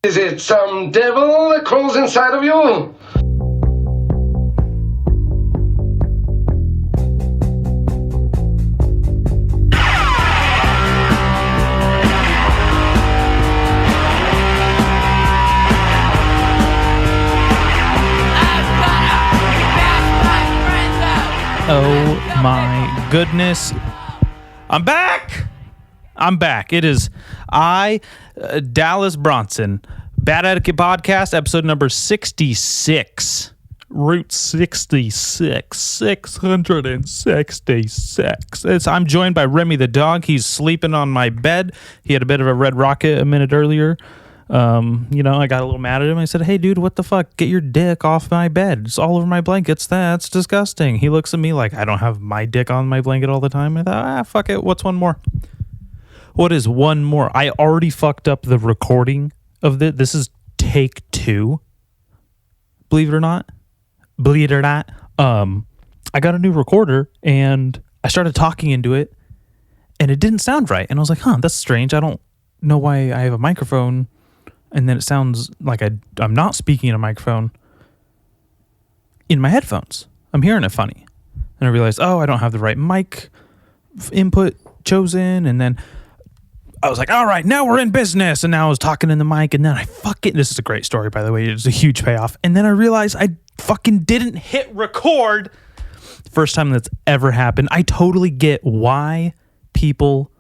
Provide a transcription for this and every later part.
Is it some devil that crawls inside of you? Oh my goodness. I'm back. It is Dallas Bronson, Bad Etiquette Podcast, episode number 66. Route 66. 666. I'm joined by Remy the dog. He's sleeping on my bed. He had a bit of a red rocket a minute earlier. I got a little mad at him. I said, "Hey, dude, what the fuck? Get your dick off my bed. It's all over my blankets. That's disgusting." He looks at me like I don't have my dick on my blanket all the time. I thought, fuck it. What's one more? What is one more? I already fucked up the recording of this. This is take 2. Believe it or not. I got a new recorder and I started talking into it and it didn't sound right. And I was like, that's strange. I don't know why I have a microphone and then it sounds like I'm not speaking in a microphone in my headphones. I'm hearing it funny. And I realized, I don't have the right mic input chosen. And then I was like, all right, now we're in business. And now I was talking in the mic and then this is a great story, by the way. It's a huge payoff. And then I realized I fucking didn't hit record. First time that's ever happened. I totally get why people...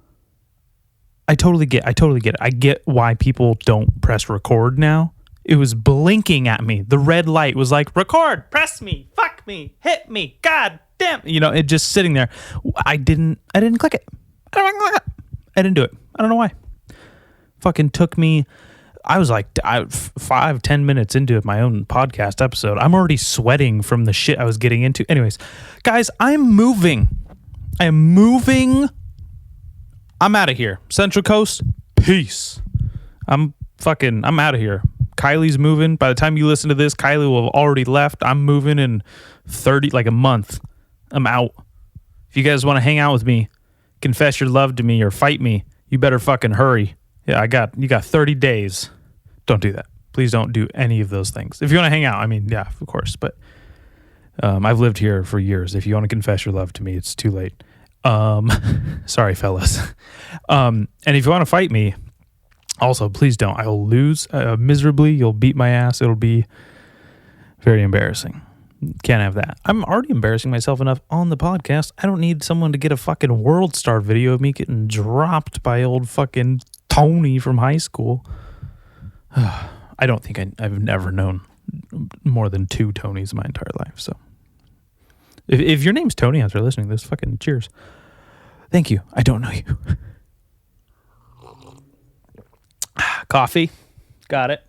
I totally get it. I get why people don't press record now. It was blinking at me. The red light was like, record, press me, fuck me, hit me, god damn. It just sitting there. I didn't click it. I didn't do it. I don't know why. Fucking took me, I was like 5-10 minutes into my own podcast episode. I'm already sweating from the shit I was getting into. Anyways, guys, I'm moving. I'm out of here. Central Coast, peace. I'm out of here. Kylie's moving. By the time you listen to this, Kylie will have already left. I'm moving in a month. I'm out. If you guys want to hang out with me, confess your love to me or fight me, you better fucking hurry. Yeah, you got 30 days. Don't do that. Please don't do any of those things. If you want to hang out, yeah, of course. But I've lived here for years. If you want to confess your love to me, it's too late. Sorry, fellas. And if you want to fight me, also, please don't. I will lose miserably. You'll beat my ass. It'll be very embarrassing. Can't have that. I'm already embarrassing myself enough on the podcast. I don't need someone to get a fucking World Star video of me getting dropped by old fucking Tony from high school. I don't think I've never known more than 2 Tonys in my entire life. So if your name's Tony after listening to this, fucking cheers. Thank you. I don't know you. Coffee. Got it.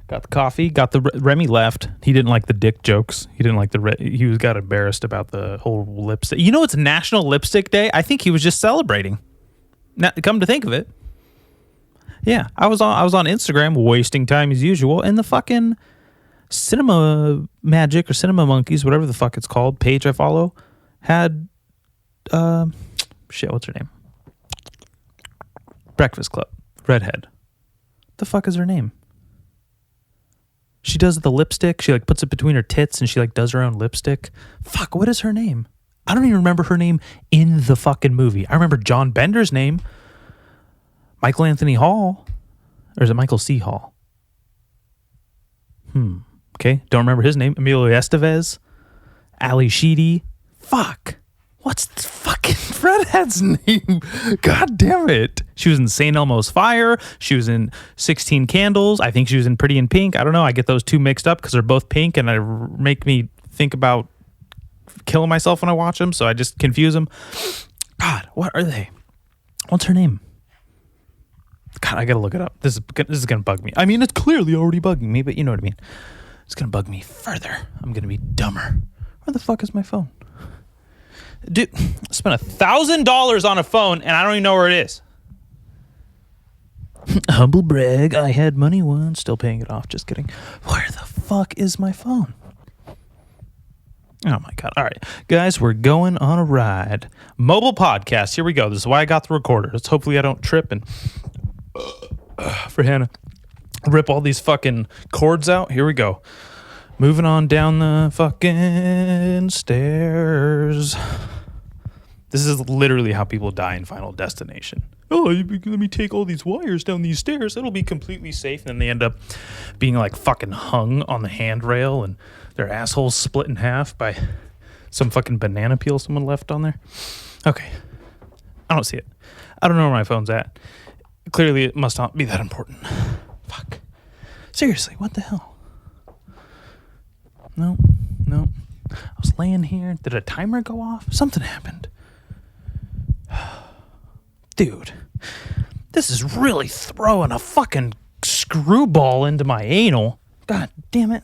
Got the coffee. Got the... Remy left. He didn't like the dick jokes. He didn't like he got embarrassed about the whole lipstick. It's National Lipstick Day. I think he was just celebrating. Now, come to think of it. Yeah. I was on Instagram wasting time as usual, and the fucking Cinema Magic or Cinema Monkeys, whatever the fuck it's called, page I follow, had... what's her name? Breakfast Club. Redhead. The fuck is her name? She does the lipstick. She puts it between her tits and she does her own lipstick. Fuck, what is her name? I don't even remember her name in the fucking movie. I remember John Bender's name. Michael Anthony Hall. Or is it Michael C. Hall? Okay, don't remember his name. Emilio Estevez. Ali Sheedy. Fuck. What's the fucking redhead's name? God damn it. She was in St. Elmo's Fire. She was in 16 Candles. I think she was in Pretty in Pink. I don't know. I get those two mixed up because they're both pink and they make me think about killing myself when I watch them. So I just confuse them. God, what are they? What's her name? God, I got to look it up. This is going to bug me. It's clearly already bugging me, but you know what I mean. It's going to bug me further. I'm going to be dumber. Where the fuck is my phone? Dude, I spent $1,000 on a phone and I don't even know where it is. Humble brag. I had money once, still paying it off. Just kidding. Where the fuck is my phone? Oh my God. All right, guys, we're going on a ride. Mobile podcast. Here we go. This is why I got the recorder. Hopefully I don't trip and for Hannah. rip all these fucking cords out. Here we go. Moving on down the fucking stairs. This is literally how people die in Final Destination. Oh, let me take all these wires down these stairs. It'll be completely safe. And then they end up being like fucking hung on the handrail and their assholes split in half by some fucking banana peel someone left on there. Okay. I don't see it. I don't know where my phone's at. Clearly, it must not be that important. Fuck. Seriously, what the hell? No. I was laying here. Did a timer go off? Something happened. Dude, this is really throwing a fucking screwball into my anal. God damn it.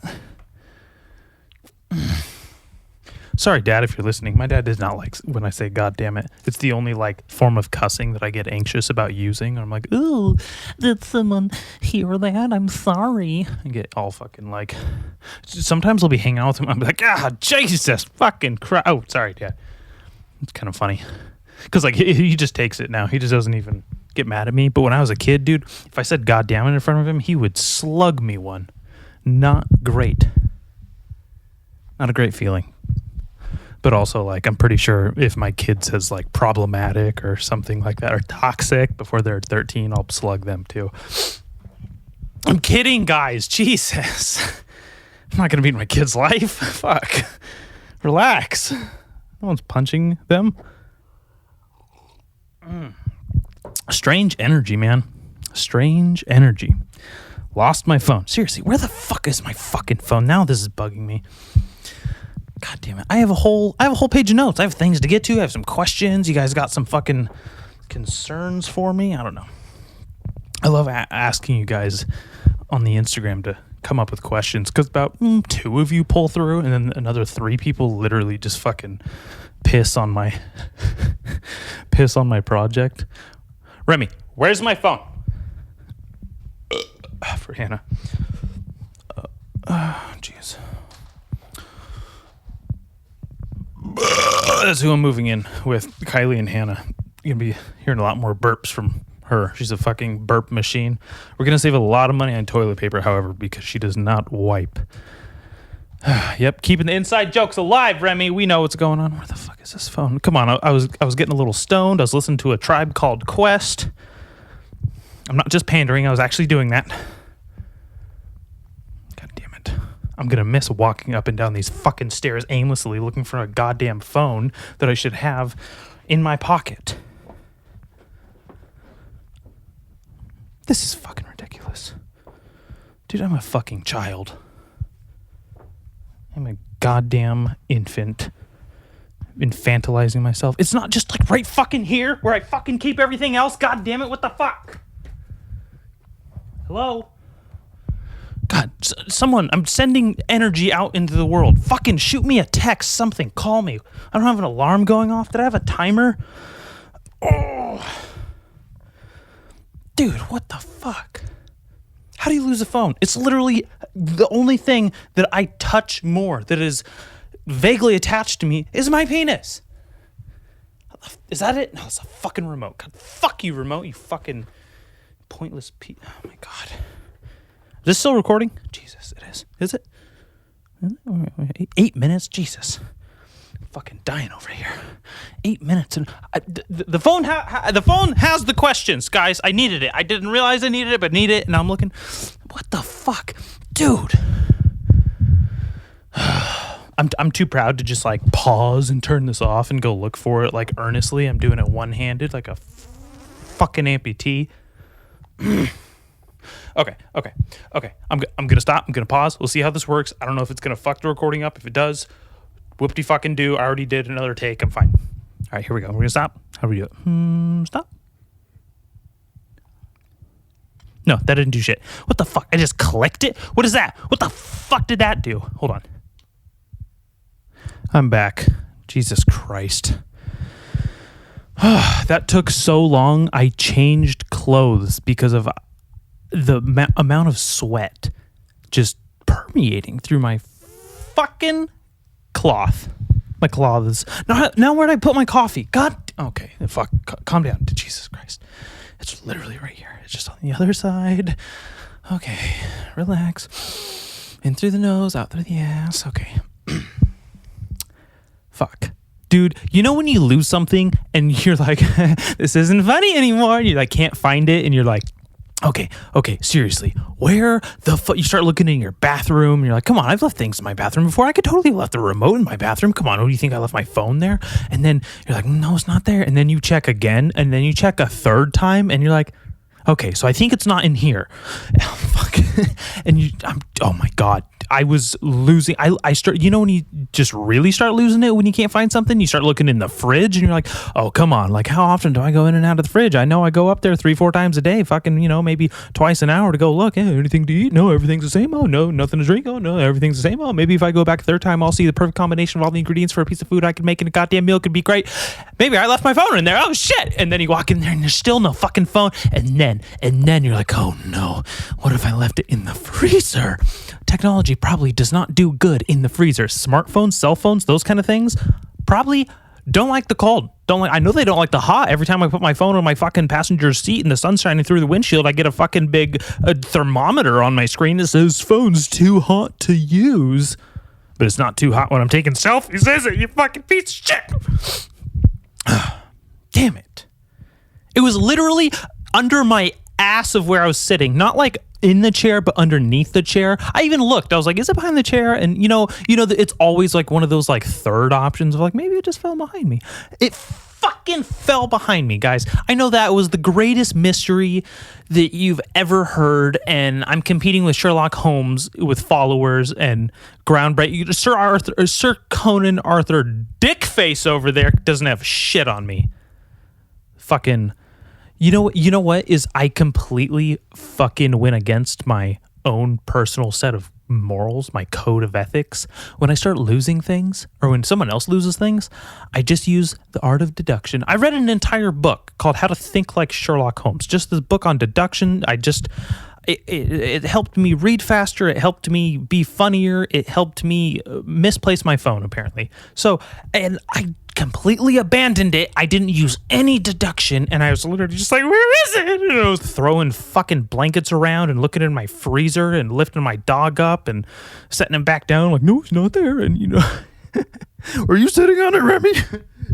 Sorry, Dad, if you're listening. My dad does not like when I say God damn it. It's the only like form of cussing that I get anxious about using. I'm like, ooh, did someone hear that? I'm sorry. I get all fucking like, sometimes I'll be hanging out with him. I'm like, Jesus fucking Christ. Oh, sorry, Dad. It's kind of funny. Because like he just takes it now. He just doesn't even get mad at me. But when I was a kid, dude, if I said God damn it in front of him, he would slug me one. Not great. Not a great feeling. But also, like, I'm pretty sure if my kid says, like, problematic or something like that, or toxic before they're 13, I'll slug them, too. I'm kidding, guys. Jesus. I'm not going to be in my kid's life. Fuck. Relax. No one's punching them. Strange energy, man. Strange energy. Lost my phone. Seriously, where the fuck is my fucking phone? Now this is bugging me. God damn it. I have a whole page of notes. I have things to get to. I have some questions. You guys got some fucking concerns for me? I don't know. I love asking you guys on the Instagram to come up with questions because about 2 of you pull through and then another 3 people literally just fucking piss on my project. Remy, where's my phone? For Hannah. Jeez. That's who I'm moving in with, Kylie and Hannah. You're going to be hearing a lot more burps from her. She's a fucking burp machine. We're going to save a lot of money on toilet paper, however, because she does not wipe. Yep, keeping the inside jokes alive, Remy. We know what's going on. Where the fuck is this phone? Come on, I was getting a little stoned. I was listening to A Tribe Called Quest. I'm not just pandering. I was actually doing that. God damn it. I'm going to miss walking up and down these fucking stairs aimlessly looking for a goddamn phone that I should have in my pocket. This is fucking ridiculous. Dude, I'm a fucking child. I'm a goddamn infant. Infantilizing myself. It's not just like right fucking here where I fucking keep everything else. God damn it, what the fuck? Hello? God, someone, I'm sending energy out into the world. Fucking shoot me a text, something, call me. I don't have an alarm going off. Did I have a timer? Oh. Dude, what the fuck? How do you lose a phone? It's literally the only thing that I touch more that is vaguely attached to me is my penis. Is that it? No, it's a fucking remote. God, fuck you, remote, you fucking pointless Oh my God. Is this still recording? Jesus, it is. Is it? 8 minutes? Jesus. I'm fucking dying over here. 8 minutes. And the phone has the questions, guys. I needed it. I didn't realize I needed it, but need it. And I'm looking. What the fuck? Dude. I'm too proud to just like pause and turn this off and go look for it like earnestly. I'm doing it one-handed like a fucking amputee. Okay. I'm gonna stop. I'm gonna pause. We'll see how this works. I don't know if it's gonna fuck the recording up. If it does, whoop-de fucking do. I already did another take. I'm fine. All right, here we go. We're gonna stop. How do we do it? Stop. No, that didn't do shit. What the fuck? I just clicked it? What is that? What the fuck did that do? Hold on. I'm back. Jesus Christ. That took so long. I changed clothes because of the amount of sweat just permeating through my fucking cloth. My clothes. Now where'd I put my coffee? God. Okay. Fuck. Calm down. Jesus Christ. It's literally right here. It's just on the other side Okay, relax. In through the nose, out through the ass. Okay. Fuck. Dude, you know when you lose something and you're like, this isn't funny anymore, and you like can't find it, and you're like, okay, seriously, where the fuck? You start looking in your bathroom, and you're like, come on, I've left things in my bathroom before. I could totally have left the remote in my bathroom. Come on, what do you think? I left my phone there? And then you're like, no, it's not there. And then you check again, and then you check a third time, and you're like, okay, so I think it's not in here. Oh, fuck. And oh my God. I was losing. I start, you know, when you just really start losing it when you can't find something, you start looking in the fridge and you're like, oh, come on. Like, how often do I go in and out of the fridge? I know I go up there 3-4 times a day, fucking, you know, maybe twice an hour to go look. Hey, anything to eat? No, everything's the same. Oh, no, nothing to drink. Oh, no, everything's the same. Oh, maybe if I go back a third time, I'll see the perfect combination of all the ingredients for a piece of food I can make in a goddamn meal. Could be great. Maybe I left my phone in there. Oh, shit. And then you walk in there and there's still no fucking phone. And then you're like, oh, no, what if I left it in the freezer? Technology probably does not do good in the freezer. Smartphones, cell phones, those kind of things probably don't like the cold. I know they don't like the hot. Every time I put my phone on my fucking passenger seat and the sun's shining through the windshield, I get a fucking big thermometer on my screen that says phone's too hot to use. But it's not too hot when I'm taking selfies, is it? You fucking piece of shit. Damn it. It was literally under my ass of where I was sitting, not like in the chair, but underneath the chair. I even looked. I was like, is it behind the chair? And you know, it's always like one of those like third options of like, maybe it just fell behind me. It fucking fell behind me, guys. I know that was the greatest mystery that you've ever heard, and I'm competing with Sherlock Holmes with followers and groundbreaking. Sir Conan Arthur Dickface over there doesn't have shit on me. Fucking. You know what is I completely fucking went against my own personal set of morals, my code of ethics. When I start losing things or when someone else loses things, I just use the art of deduction. I read an entire book called How to Think Like Sherlock Holmes, just this book on deduction. It helped me read faster. It helped me be funnier. It helped me misplace my phone, apparently. So, and I completely abandoned it. I didn't use any deduction, and I was literally just like, where is it? And I was throwing fucking blankets around and looking in my freezer and lifting my dog up and setting him back down like, no, he's not there. And, you know, are you sitting on it, Remy?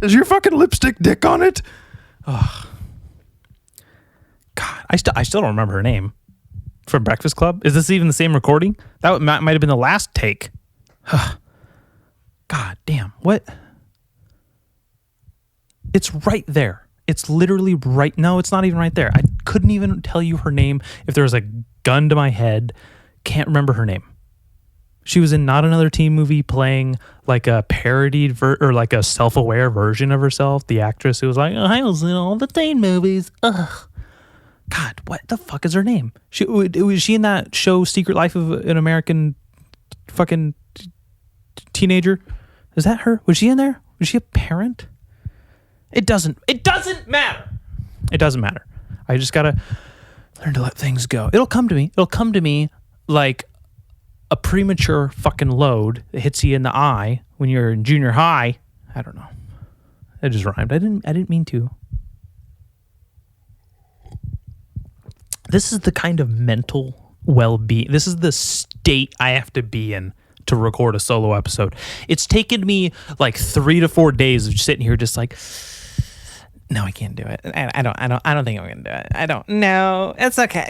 Is your fucking lipstick dick on it? Oh. God, I still don't remember her name. From Breakfast Club? Is this even the same recording? That might have been the last take. God damn. What? It's right there. It's literally right. No, it's not even right there. I couldn't even tell you her name if there was a gun to my head. Can't remember her name. She was in Not Another Teen Movie playing like a parodied or like a self-aware version of herself. The actress who was like, oh, I was in all the teen movies. Ugh. God, what the fuck is her name? Was she in that show Secret Life of an American fucking teenager? Is that her? Was she in there? Was she a parent? It doesn't matter. It doesn't matter. I just gotta learn to let things go. It'll come to me. It'll come to me like a premature fucking load that hits you in the eye when you're in junior high. I don't know. It just rhymed. I didn't mean to. This is the kind of mental well-being. This is the state I have to be in to record a solo episode. It's taken me like 3 to 4 days of sitting here just like, no, I can't do it. I don't think I'm gonna do it. I don't know. It's okay.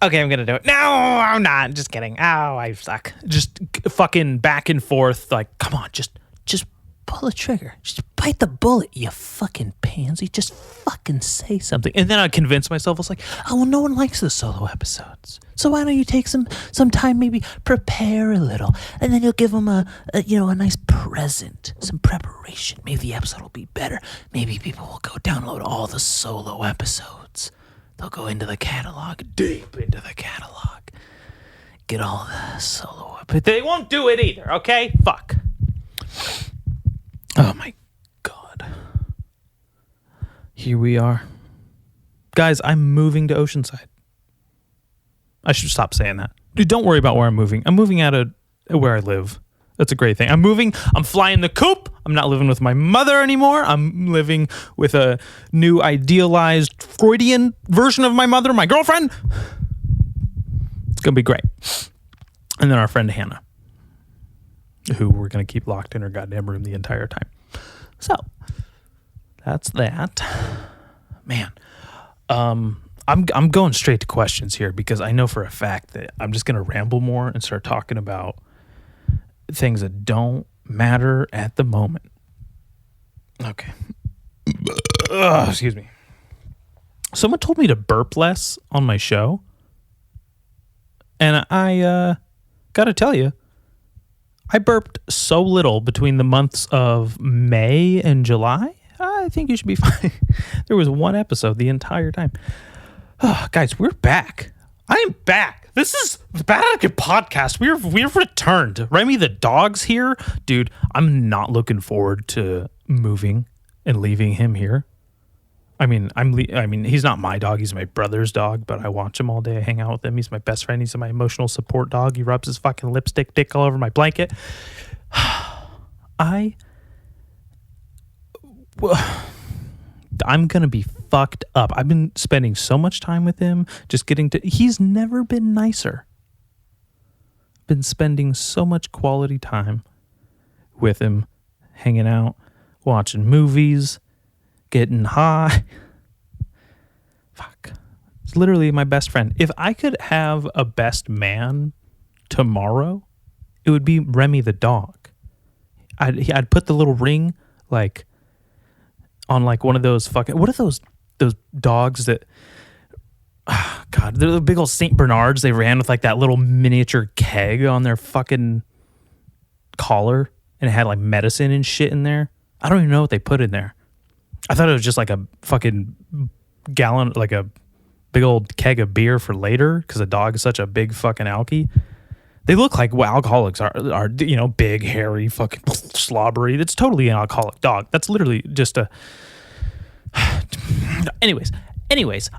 Okay, I'm gonna do it. No, I'm not. Just kidding. Oh, I suck. Just fucking back and forth. Like, come on, just pull the trigger. Just bite the bullet, you fucking pansy. Just fucking say something. And then I convince myself, I was like, oh, well, no one likes the solo episodes. So why don't you take some time, maybe prepare a little, and then you'll give them a nice present, some preparation. Maybe the episode will be better. Maybe people will go download all the solo episodes. They'll go into the catalog, deep into the catalog. Get all the solo episodes. But they won't do it either, okay? Fuck. Oh my God. Here we are. Guys, I'm moving to Oceanside. I should stop saying that. Dude, don't worry about where I'm moving. I'm moving out of where I live. That's a great thing. I'm flying the coop. I'm not living with my mother anymore. I'm living with a new idealized Freudian version of my mother, my girlfriend. going to be great. And then our friend Hannah, who we're going to keep locked in her goddamn room the entire time. So that's that. Man, I'm going straight to questions here because I know for a fact that I'm just going to ramble more and start talking about things that don't matter at the moment. Okay. Excuse me. Someone told me to burp less on my show. And I got to tell you, I burped so little between the months of May and July. I think you should be fine. There was one episode the entire time. Oh, guys, we're back. I am back. This is the Bad Etiquette Podcast. We've returned. Remy the dog's here. Dude, I'm not looking forward to moving and leaving him here. I mean, he's not my dog. He's my brother's dog, but I watch him all day. I hang out with him. He's my best friend. He's my emotional support dog. He rubs his fucking lipstick dick all over my blanket. I'm going to be fucked up. I've been spending so much time with him, he's never been nicer. Been spending so much quality time with him, hanging out, watching movies, getting high. Fuck. It's literally my best friend. If I could have a best man tomorrow, it would be Remy the dog. I'd put the little ring like on like one of those fucking, what are those dogs that, God, they're the big old St. Bernards. They ran with like that little miniature keg on their fucking collar and it had like medicine and shit in there. I don't even know what they put in there. I thought it was just like a fucking gallon, like a big old keg of beer for later because a dog is such a big fucking alky. They look like what alcoholics are, you know, big, hairy, fucking slobbery. That's totally an alcoholic dog. That's literally just a... Anyways,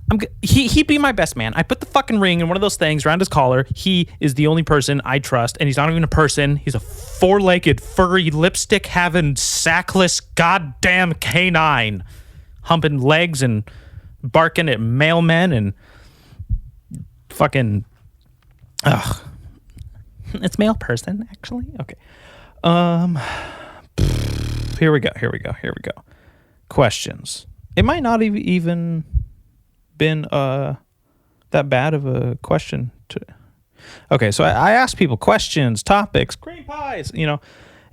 he'd be my best man. I put the fucking ring in one of those things around his collar. He is the only person I trust, and he's not even a person. He's a four-legged, furry, lipstick-having, sackless, goddamn canine, humping legs and barking at mailmen and fucking... Ugh. It's male person, actually. Okay. Here we go. Questions. It might not even been that bad of a question. Okay, so I asked people questions, topics, cream pies, you know,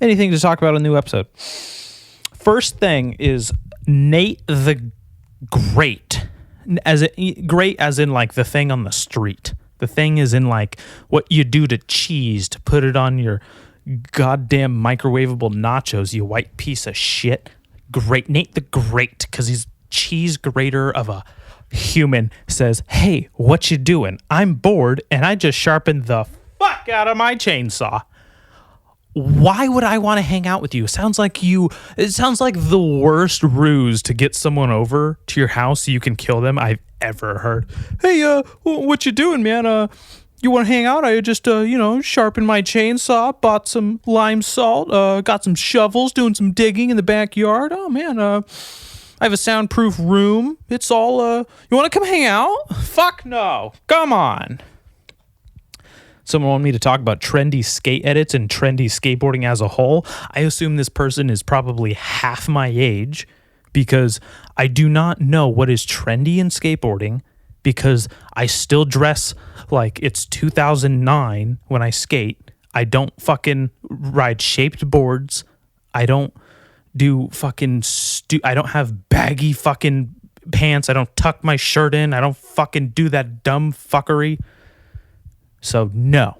anything to talk about a new episode. First thing is Nate the Great. Great as in like the thing on the street. The thing is in like what you do to cheese to put it on your goddamn microwavable nachos, you white piece of shit. Great. Nate the Great, because he's cheese grater of a human, says, hey, what you doing? I'm bored and I just sharpened the fuck out of my chainsaw. Why would I want to hang out with you? It sounds like the worst ruse to get someone over to your house so you can kill them I've ever heard. Hey, what you doing, man? You want to hang out? I just, sharpened my chainsaw, bought some lime salt, got some shovels, doing some digging in the backyard. Oh, man, I have a soundproof room. It's all, you want to come hang out? Fuck no. Come on. Someone wanted me to talk about trendy skate edits and trendy skateboarding as a whole. I assume this person is probably half my age because I do not know what is trendy in skateboarding because I still dress like it's 2009 when I skate. I don't fucking ride shaped boards. I don't do fucking I don't have baggy fucking pants. I don't tuck my shirt in. I don't fucking do that dumb fuckery. So no,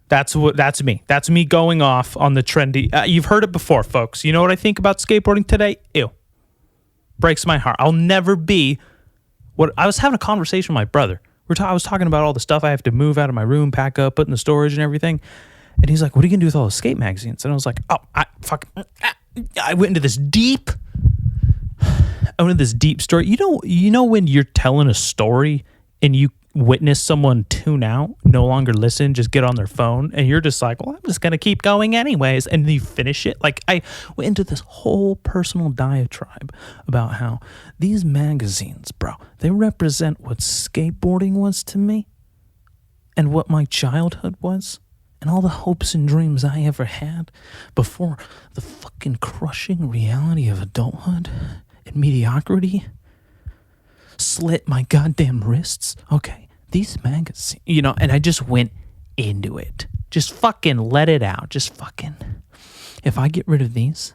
that's me. That's me going off on the trendy. You've heard it before, folks. You know what I think about skateboarding today? Ew. Breaks my heart. I'll never be what I was having a conversation with my brother. I was talking about all the stuff I have to move out of my room, pack up, put in the storage and everything. And he's like, what are you going to do with all the skate magazines? And I was like, I went into this deep story. You know when you're telling a story and you witness someone tune out, no longer listen, just get on their phone, and you're just like, well, I'm just gonna keep going anyways, and then you finish it. Like, I went into this whole personal diatribe about how these magazines, bro, they represent what skateboarding was to me, and what my childhood was and all the hopes and dreams I ever had before the fucking crushing reality of adulthood and mediocrity slit my goddamn wrists. Okay, these magazines, and I just went into it. Just fucking let it out. Just fucking, if I get rid of these,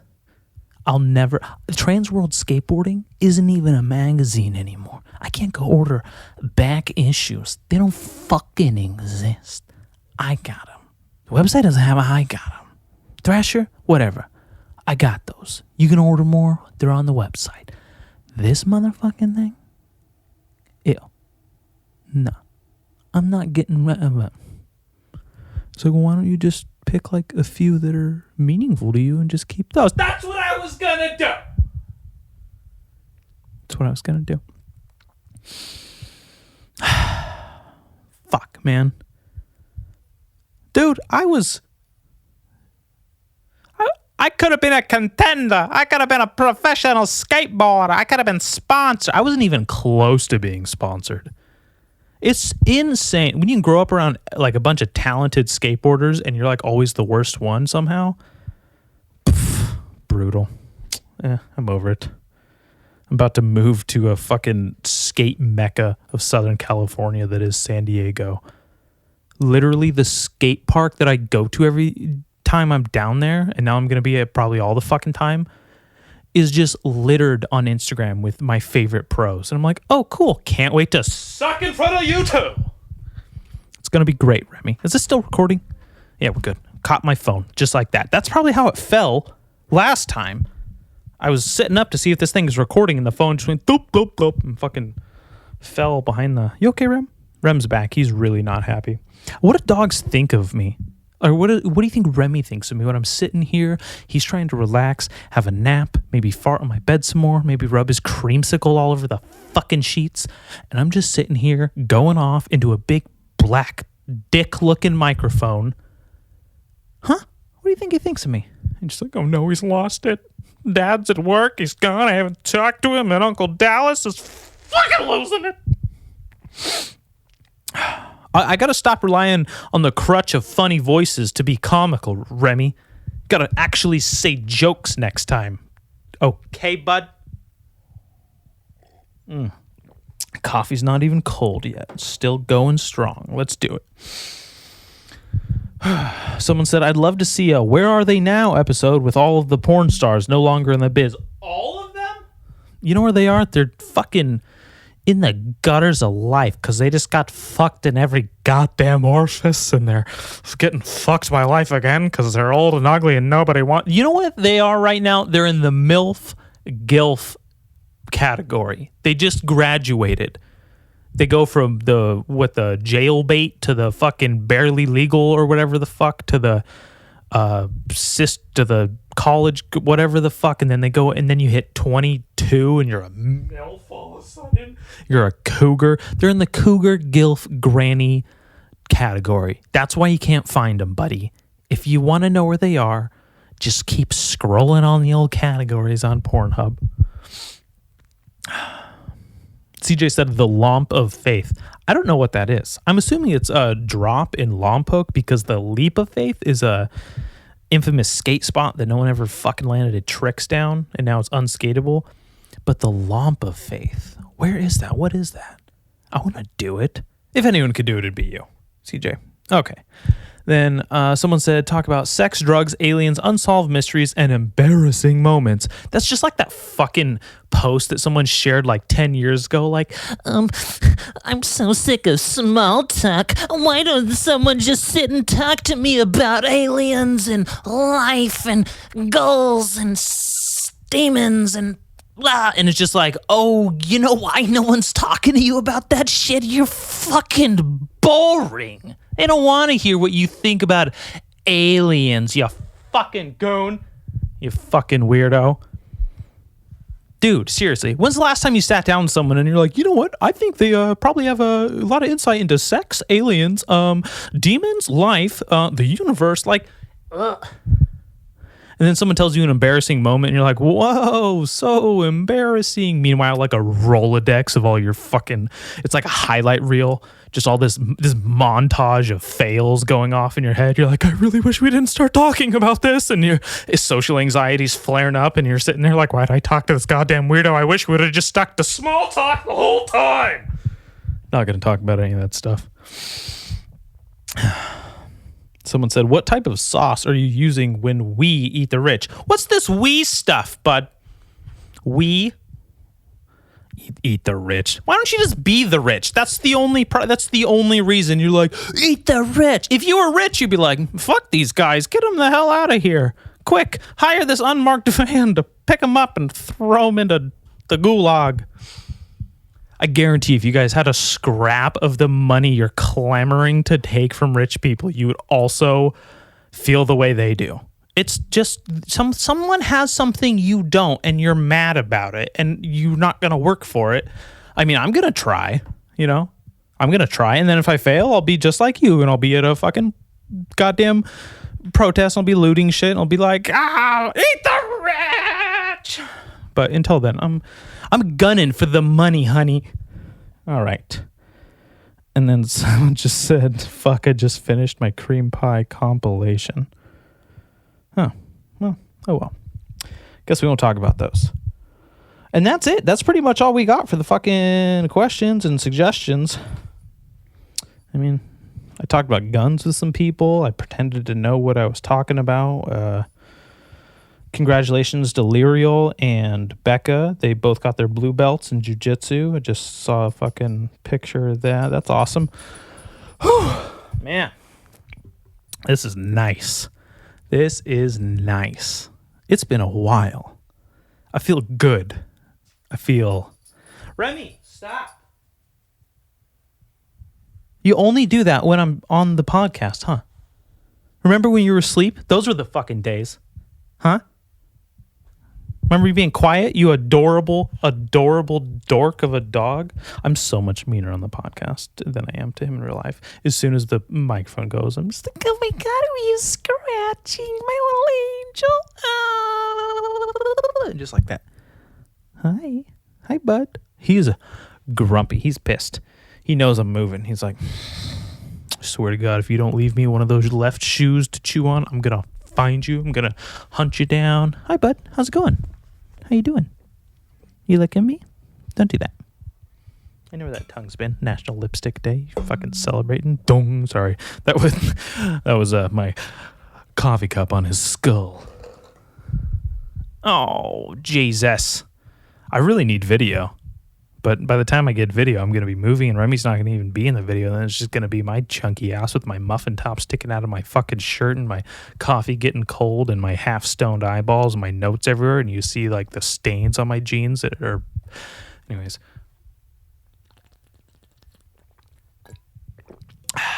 I'll never, Transworld Skateboarding isn't even a magazine anymore. I can't go order back issues. They don't fucking exist. I got them. The website doesn't have I got them. Thrasher, whatever. I got those. You can order more. They're on the website. This motherfucking thing? Ew. No. I'm not getting rid of it. So why don't you just pick like a few that are meaningful to you and just keep those? That's what I was gonna do. That's what I was gonna do. Fuck, man. Dude, I could have been a contender. I could have been a professional skateboarder. I could have been sponsored. I wasn't even close to being sponsored. It's insane. When you grow up around like a bunch of talented skateboarders and you're like always the worst one somehow. Pff, brutal. I'm over it. I'm about to move to a fucking skate mecca of Southern California that is San Diego. Literally the skate park that I go to every time I'm down there, and now I'm going to be at probably all the fucking time, is just littered on Instagram with my favorite pros. And I'm like, oh, cool. Can't wait to suck in front of you two. It's going to be great, Remy. Is this still recording? Yeah, we're good. Caught my phone just like that. That's probably how it fell last time. I was sitting up to see if this thing is recording, and the phone just went doop, doop, doop, and fucking fell behind the... You okay, Rem? Rem's back. He's really not happy. What do dogs think of me? Or what do you think Remy thinks of me when I'm sitting here? He's trying to relax, have a nap, maybe fart on my bed some more, maybe rub his creamsicle all over the fucking sheets. And I'm just sitting here going off into a big black dick-looking microphone. Huh? What do you think he thinks of me? And just like, oh no, he's lost it. Dad's at work. He's gone. I haven't talked to him. And Uncle Dallas is fucking losing it. I got to stop relying on the crutch of funny voices to be comical, Remy. Got to actually say jokes next time. Okay, bud? Coffee's not even cold yet. It's still going strong. Let's do it. Someone said, I'd love to see a Where Are They Now episode with all of the porn stars no longer in the biz. All of them? You know where they are? They're fucking in the gutters of life because they just got fucked in every goddamn orifice, and they're getting fucked by life again because they're old and ugly and nobody wants... You know what they are right now? They're in the MILF GILF category. They just graduated. They go from the jailbait to the fucking barely legal or whatever the fuck to the to the college, whatever the fuck, and then they go, and then you hit 22 and you're a MILF all of a sudden. You're a cougar. They're in the cougar, gilf, granny category. That's why you can't find them, buddy. If you want to know where they are, just keep scrolling on the old categories on Pornhub. CJ said the Lomp of Faith. I don't know what that is. I'm assuming it's a drop in Lompoc because the Leap of Faith is a infamous skate spot that no one ever fucking landed a tricks down, and now it's unskateable. But the Lomp of Faith, where is that? What is that? I want to do it. If anyone could do it, it'd be you, CJ. Okay. Then someone said, talk about sex, drugs, aliens, unsolved mysteries, and embarrassing moments. That's just like that fucking post that someone shared like 10 years ago. Like, I'm so sick of small talk. Why don't someone just sit and talk to me about aliens and life and goals and demons and blah. And it's just like, oh, you know why no one's talking to you about that shit? You're fucking boring. They don't want to hear what you think about aliens, you fucking goon. You fucking weirdo. Dude, seriously, when's the last time you sat down with someone and you're like, you know what? I think they probably have a lot of insight into sex, aliens, demons, life, the universe. Like, and And then someone tells you an embarrassing moment and you're like, whoa, so embarrassing. Meanwhile, like a Rolodex of all your fucking, it's like a highlight reel, just all this montage of fails going off in your head. You're like, I really wish we didn't start talking about this. And your social anxiety's flaring up and you're sitting there like, why'd I talk to this goddamn weirdo? I wish we would have just stuck to small talk the whole time. Not going to talk about any of that stuff. Someone said, what type of sauce are you using when we eat the rich? What's this we stuff, bud? We eat the rich. Why don't you just be the rich? That's the only reason you're like, eat the rich. If you were rich, you'd be like, fuck these guys. Get them the hell out of here. Quick, hire this unmarked van to pick them up and throw them into the gulag. I guarantee if you guys had a scrap of the money you're clamoring to take from rich people, you would also feel the way they do. It's just someone has something you don't and you're mad about it and you're not going to work for it. I mean, I'm going to try, I'm going to try. And then if I fail, I'll be just like you and I'll be at a fucking goddamn protest. I'll be looting shit and I'll be like, eat the rich. But until then, I'm gunning for the money, honey. All right. And then someone just said, fuck, I just finished my cream pie compilation. Oh, well. Guess we won't talk about those. And that's it. That's pretty much all we got for the fucking questions and suggestions. I mean, I talked about guns with some people. I pretended to know what I was talking about. Congratulations to Lyriel and Becca. They both got their blue belts in jiu-jitsu. I just saw a fucking picture of that. That's awesome. Whew, man, this is nice. This is nice. It's been a while. I feel good. Remy, stop. You only do that when I'm on the podcast, huh? Remember when you were asleep? Those were the fucking days. Huh? Remember you being quiet? You adorable dork of a dog. I'm so much meaner on the podcast than I am to him in real life. As soon as the microphone goes, I'm just like, oh my God, are you scratching my little angel? And just like that. Hi, bud. He's grumpy. He's pissed. He knows I'm moving. He's like, I swear to God, if you don't leave me one of those left shoes to chew on, I'm going to find you. I'm going to hunt you down. Hi, bud. How's it going? How you doing? You looking at me? Don't do that. I know where that tongue's been. National Lipstick Day. You fucking celebrating. Dong. Sorry. That was my coffee cup on his skull. Oh, Jesus. I really need video. But by the time I get video, I'm going to be moving and Remy's not going to even be in the video. Then it's just going to be my chunky ass with my muffin top sticking out of my fucking shirt and my coffee getting cold and my half-stoned eyeballs and my notes everywhere. And you see like the stains on my jeans that are... Anyways.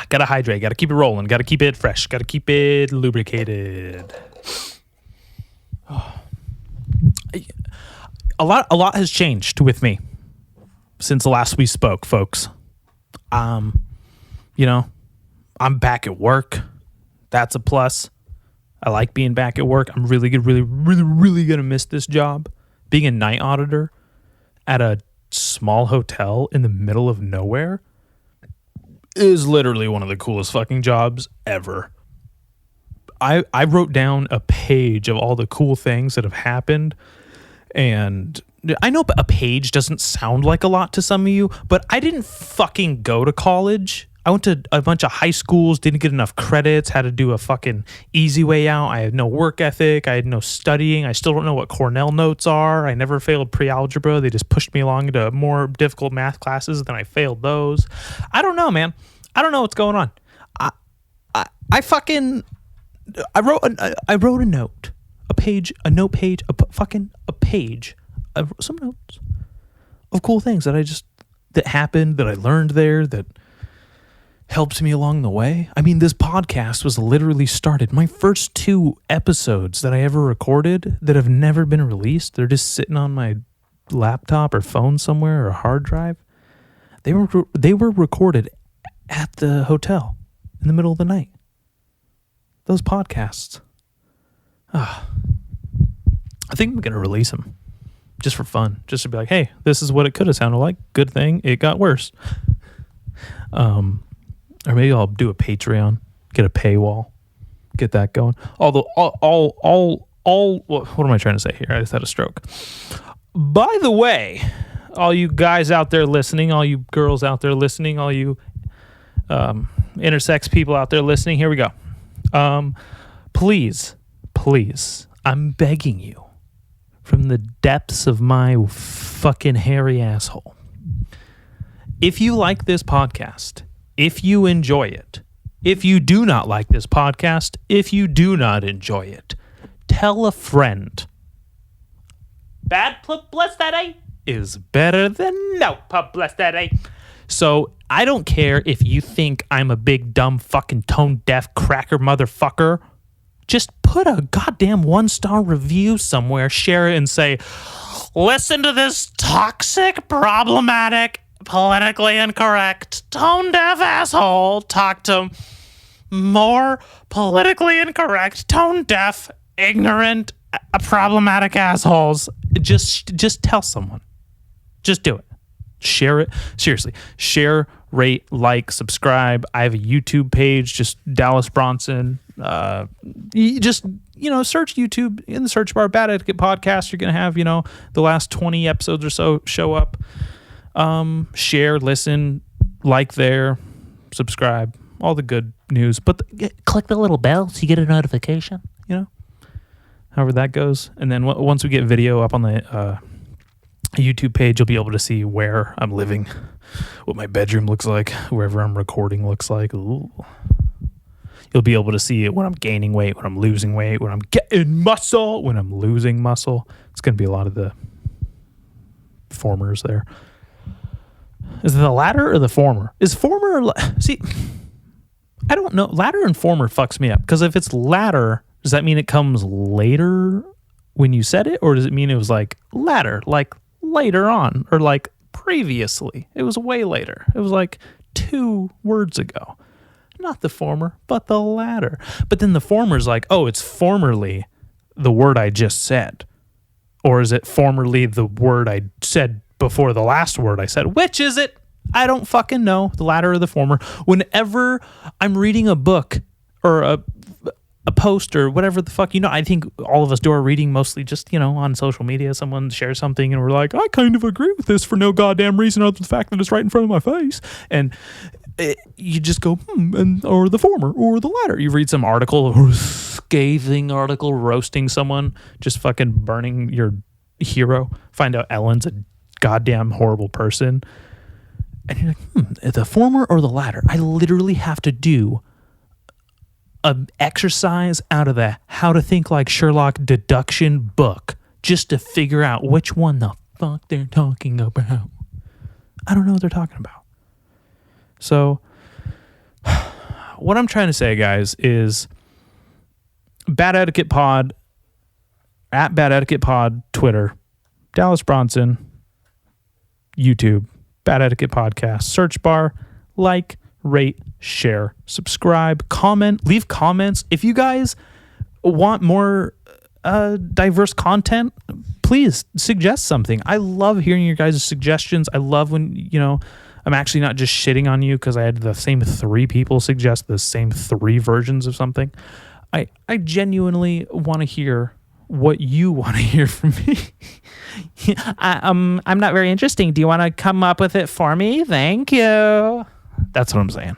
Got to hydrate. Got to keep it rolling. Got to keep it fresh. Got to keep it lubricated. A lot has changed with me since the last we spoke, folks. I'm back at work. That's a plus. I like being back at work. I'm really going to miss this job. Being a night auditor at a small hotel in the middle of nowhere is literally one of the coolest fucking jobs ever. I wrote down a page of all the cool things that have happened, and I know a page doesn't sound like a lot to some of you, but I didn't fucking go to college. I went to a bunch of high schools, didn't get enough credits, had to do a fucking easy way out. I had no work ethic. I had no studying. I still don't know what Cornell notes are. I never failed pre-algebra. They just pushed me along into more difficult math classes than I failed those. I don't know, man. I don't know what's going on. I wrote a note, a page, some notes of cool things that happened, that I learned there, that helped me along the way. I mean, this podcast was literally started. My first 2 episodes that I ever recorded that have never been released, they're just sitting on my laptop or phone somewhere or a hard drive. They were recorded at the hotel in the middle of the night. Those podcasts. I think I'm going to release them just for fun, just to be like, hey, this is what it could have sounded like. Good thing it got worse. Or maybe I'll do a Patreon, get a paywall, get that going. Although what am I trying to say here? I just had a stroke. By the way, all you guys out there listening, all you girls out there listening, all you intersex people out there listening, here we go. Please, I'm begging you from the depths of my fucking hairy asshole. If you like this podcast, if you enjoy it, if you do not like this podcast, if you do not enjoy it, tell a friend. Bad publicity is better than no publicity. So I don't care if you think I'm a big, dumb, fucking tone-deaf cracker motherfucker. Just put a goddamn 1-star review somewhere, share it, and say, listen to this toxic, problematic, politically incorrect, tone-deaf asshole talk to more politically incorrect, tone-deaf, ignorant, problematic assholes. Just tell someone. Just do it. Share it. Seriously. Share, rate, like, subscribe. I have a YouTube page, just Dallas Bronson. You just, search YouTube in the search bar, Bad Etiquette Podcast. You're going to have, the last 20 episodes or so show up. Share, listen, like there, subscribe, all the good news. But click the little bell so you get a notification, however that goes. And then once we get video up on the YouTube page, you'll be able to see where I'm living, what my bedroom looks like, wherever I'm recording looks like. Ooh. You'll be able to see it when I'm gaining weight, when I'm losing weight, when I'm getting muscle, when I'm losing muscle. It's going to be a lot of the formers there. Is it the latter or the former? Is former... See, I don't know. Latter and former fucks me up. Because if it's latter, does that mean it comes later when you said it? Or does it mean it was like latter, like later on? Or like previously? It was way later. It was like 2 words ago. Not the former, but the latter. But then the former is like, oh, it's formerly the word I just said. Or is it formerly the word I said before the last word I said? Which is it? I don't fucking know. The latter or the former. Whenever I'm reading a book or a post or whatever the fuck, I think all of us do our reading mostly just, on social media. Someone shares something and we're like, I kind of agree with this for no goddamn reason other than the fact that it's right in front of my face. And you just go, or the former or the latter. You read some article or scathing article roasting someone, just fucking burning your hero. Find out Ellen's a goddamn horrible person. And you're like, the former or the latter? I literally have to do an exercise out of the How to Think Like Sherlock deduction book just to figure out which one the fuck they're talking about. I don't know what they're talking about. So what I'm trying to say, guys, is Bad Etiquette Pod, at Bad Etiquette Pod, Twitter, Dallas Bronson, YouTube, Bad Etiquette Podcast, search bar, like, rate, share, subscribe, comment, leave comments. If you guys want more diverse content, please suggest something. I love hearing your guys' suggestions. I love when, I'm actually not just shitting on you because I had the same 3 people suggest the same 3 versions of something. I genuinely want to hear what you want to hear from me. I'm not very interesting. Do you want to come up with it for me? Thank you. That's what I'm saying.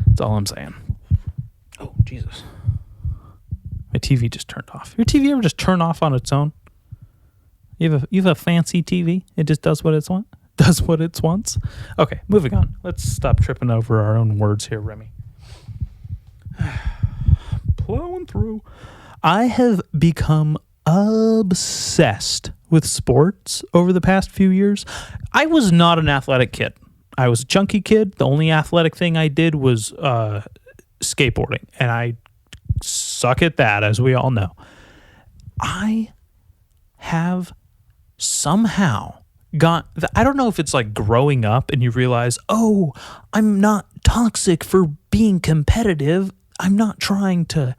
That's all I'm saying. Oh, Jesus. My TV just turned off. Your TV ever just turn off on its own? You have a fancy TV? It just does what it wants? Does what it wants? Okay, moving on. Let's stop tripping over our own words here, Remy. Plowing through. I have become obsessed with sports over the past few years. I was not an athletic kid. I was a chunky kid. The only athletic thing I did was skateboarding, and I suck at that, as we all know. I have somehow I don't know if it's like growing up and you realize, oh, I'm not toxic for being competitive. I'm not trying to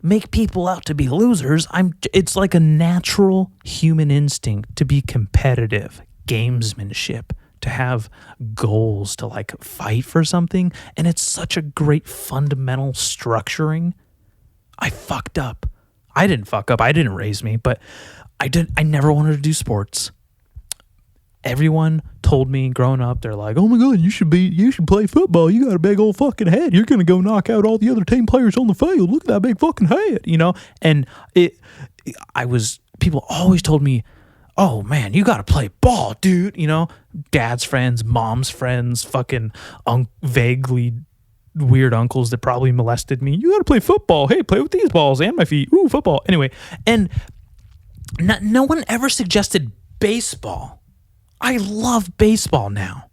make people out to be losers. It's like a natural human instinct to be competitive, gamesmanship, to have goals, to like fight for something. And it's such a great fundamental structuring. I fucked up. I didn't fuck up. I didn't raise me, but I never wanted to do sports. Everyone told me growing up, they're like, oh my God, you should play football. You got a big old fucking head. You're going to go knock out all the other team players on the field. Look at that big fucking head, And people always told me, oh man, you got to play ball, dude. Dad's friends, mom's friends, fucking vaguely weird uncles that probably molested me. You got to play football. Hey, play with these balls and my feet. Ooh, football. Anyway, and no one ever suggested baseball. I love baseball now.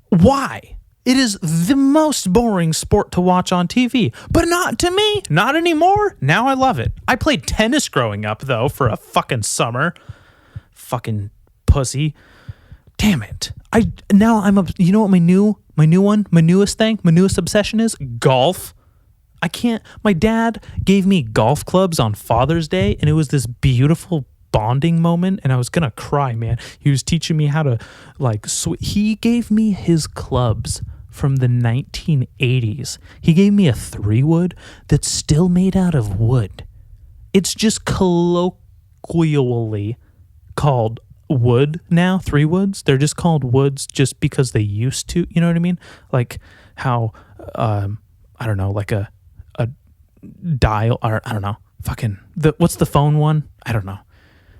Why? It is the most boring sport to watch on TV, but not to me. Not anymore. Now I love it. I played tennis growing up, though, for a fucking summer. Fucking pussy. Damn it. You know what my newest obsession is? Golf. My dad gave me golf clubs on Father's Day, and it was this beautiful bonding moment, and I was gonna cry, man. He was teaching me how to he gave me his clubs from the 1980s. He gave me a 3-wood that's still made out of wood. It's just colloquially called wood now, 3-woods. They're just called woods just because they used to, you know what I mean? Like how I don't know, like a dial, or I don't know, what's the phone one? I don't know.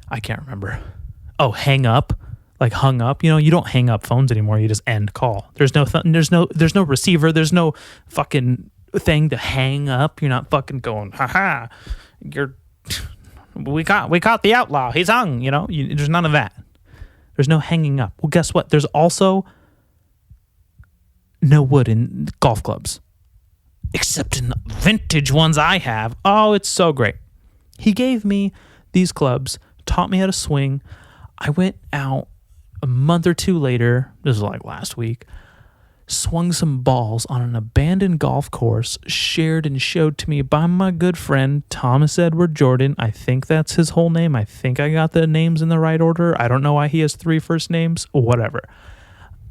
I can't remember. Oh, hang up, like hung up. You don't hang up phones anymore. You just end call. There's no receiver. There's no fucking thing to hang up. You're not fucking going, haha. We caught the outlaw. He's hung. There's none of that. There's no hanging up. Well, guess what? There's also no wood in golf clubs, except in the vintage ones I have. Oh, it's so great. He gave me these clubs, taught me how to swing. I went out a month or two later, this was like last week, swung some balls on an abandoned golf course, shared and showed to me by my good friend Thomas Edward Jordan. I think that's his whole name. I think I got the names in the right order. I don't know why he has 3 first names, whatever.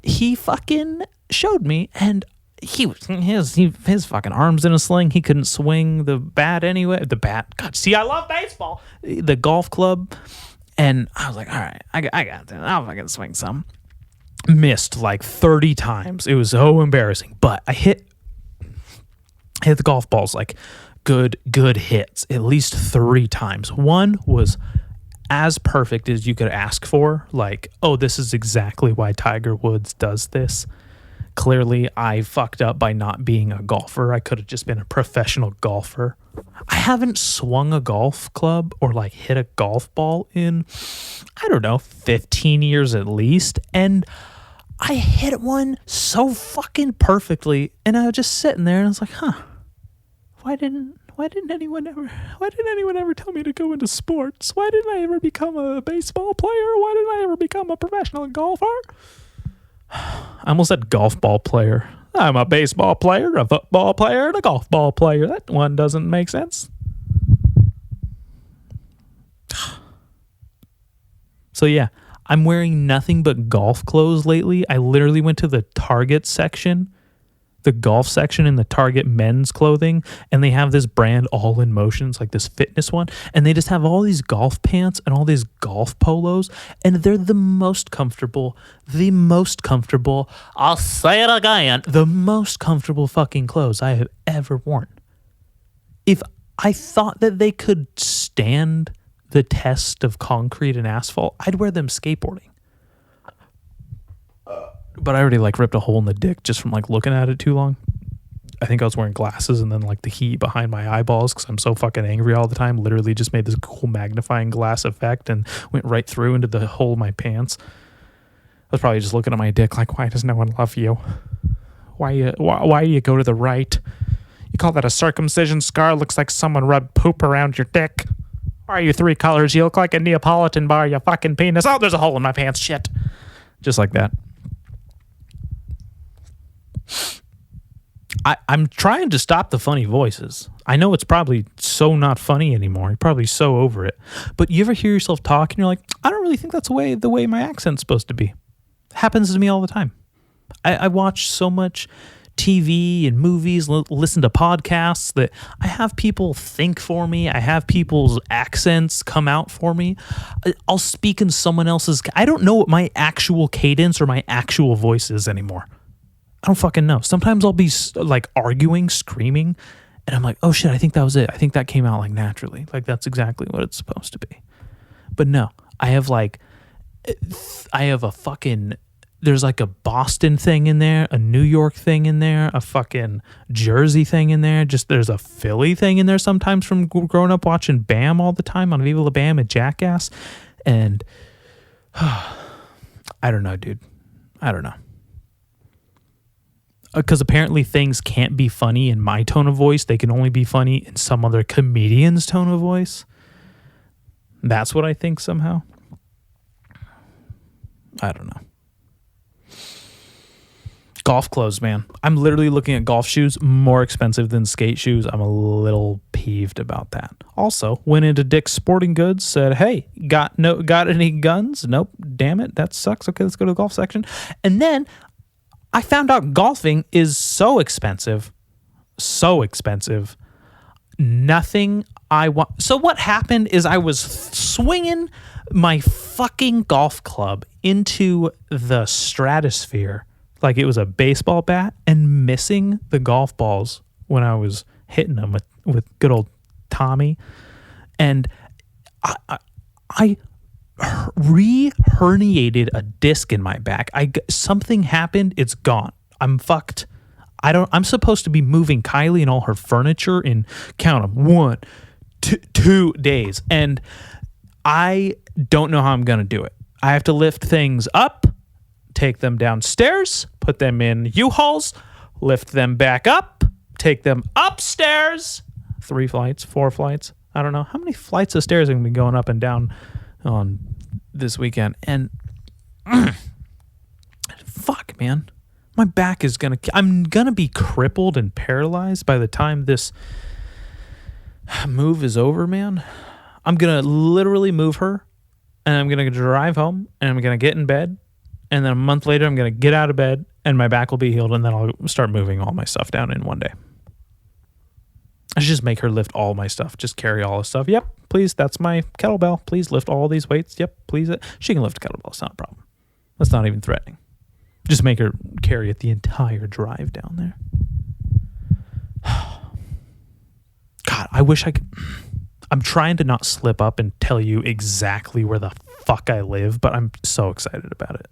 He fucking showed me, and his fucking arms in a sling. He couldn't swing the bat anyway. The bat. God, see, I love baseball. The golf club. And I was like, all right, I got that. I'll fucking swing some. Missed like 30 times. It was so embarrassing. But I hit the golf balls like good hits at least 3 times. One was as perfect as you could ask for. Like, oh, this is exactly why Tiger Woods does this. Clearly, I fucked up by not being a golfer. I could have just been a professional golfer. I haven't swung a golf club or like hit a golf ball in, I don't know, 15 years at least. And I hit one so fucking perfectly. And I was just sitting there and I was like, why didn't anyone ever tell me to go into sports? Why didn't I ever become a baseball player? Why didn't I ever become a professional golfer? I almost said golf ball player. I'm a baseball player, a football player, and a golf ball player. That one doesn't make sense. So yeah, I'm wearing nothing but golf clothes lately. I literally went to the Target section, the golf section in the Target men's clothing, and they have this brand All in Motion. It's like this fitness one, and they just have all these golf pants and all these golf polos, and they're the most comfortable, I'll say it again, the most comfortable fucking clothes I have ever worn. If I thought that they could stand the test of concrete and asphalt, I'd wear them skateboarding. But I already ripped a hole in the dick just from looking at it too long. I think I was wearing glasses, and then the heat behind my eyeballs because I'm so fucking angry all the time literally just made this cool magnifying glass effect and went right through into the hole of my pants. I was probably just looking at my dick why does no one love you? Why do you go to the right? You call that a circumcision scar? Looks like someone rubbed poop around your dick. Why are you 3 colors? You look like a Neapolitan bar, you fucking penis. Oh, there's a hole in my pants. Shit. Just like that. I'm trying to stop the funny voices. I know it's probably so not funny anymore. You're probably so over it. But you ever hear yourself talk and you're like, I don't really think that's the way my accent's supposed to be. It happens to me all the time. I watch so much TV and movies, listen to podcasts that I have people think for me. I have people's accents come out for me. I'll speak in someone else's. I don't know what my actual cadence or my actual voice is anymore. I don't fucking know. Sometimes I'll be like arguing, screaming, and I'm like, oh shit, I think that was it. I think that came out like naturally. Like that's exactly what it's supposed to be. But no, I have a fucking, there's like a Boston thing in there, a New York thing in there, a fucking Jersey thing in there. Just there's a Philly thing in there sometimes from growing up watching Bam all the time on Viva La Bam and Jackass. And I don't know, dude. I don't know. Because apparently things can't be funny in my tone of voice. They can only be funny in some other comedian's tone of voice. That's what I think somehow. I don't know. Golf clothes, man. I'm literally looking at golf shoes more expensive than skate shoes. I'm a little peeved about that. Also, went into Dick's Sporting Goods, said, hey, got any guns? Nope. Damn it. That sucks. Okay, let's go to the golf section. And then I found out golfing is so expensive. Nothing I want. So what happened is I was swinging my fucking golf club into the stratosphere like it was a baseball bat and missing the golf balls when I was hitting them with good old Tommy. And I re-herniated a disc in my back. Something happened. It's gone. I'm fucked. I'm supposed to be moving Kylie and all her furniture in, count them, 1, 2 days. And I don't know how I'm going to do it. I have to lift things up, take them downstairs, put them in U-Hauls, lift them back up, take them upstairs. 3 flights, 4 flights. I don't know. How many flights of stairs are going to be going up and down on this weekend? And fuck, man. My back is I'm going to be crippled and paralyzed by the time this move is over, man. I'm going to literally move her, and I'm going to drive home, and I'm going to get in bed, and then a month later, I'm going to get out of bed, and my back will be healed, and then I'll start moving all my stuff down in one day. I should just make her lift all my stuff. Just carry all the stuff. Yep, please, that's my kettlebell. Please lift all these weights. Yep, please. She can lift a kettlebell. It's not a problem. That's not even threatening. Just make her carry it the entire drive down there. God, I wish I could. I'm trying to not slip up and tell you exactly where the fuck I live, but I'm so excited about it.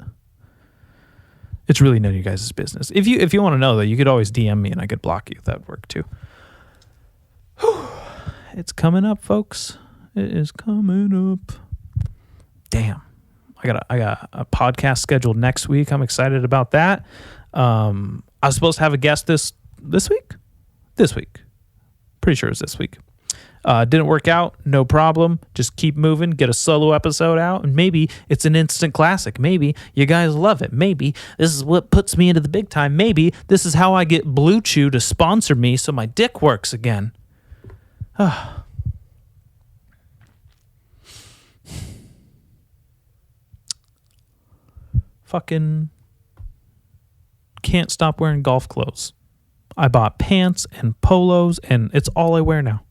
It's really none of you guys' business. If you want to know, though, you could always DM me and I could block you. That would work too. Whew. It's coming up, folks. It is coming up. Damn. I got a podcast scheduled next week. I'm excited about that. I was supposed to have a guest this week? This week. Pretty sure it's this week. Didn't work out. No problem. Just keep moving. Get a solo episode out. And maybe it's an instant classic. Maybe you guys love it. Maybe this is what puts me into the big time. Maybe this is how I get Blue Chew to sponsor me so my dick works again. Fucking can't stop wearing golf clothes. I bought pants and polos, and it's all I wear now.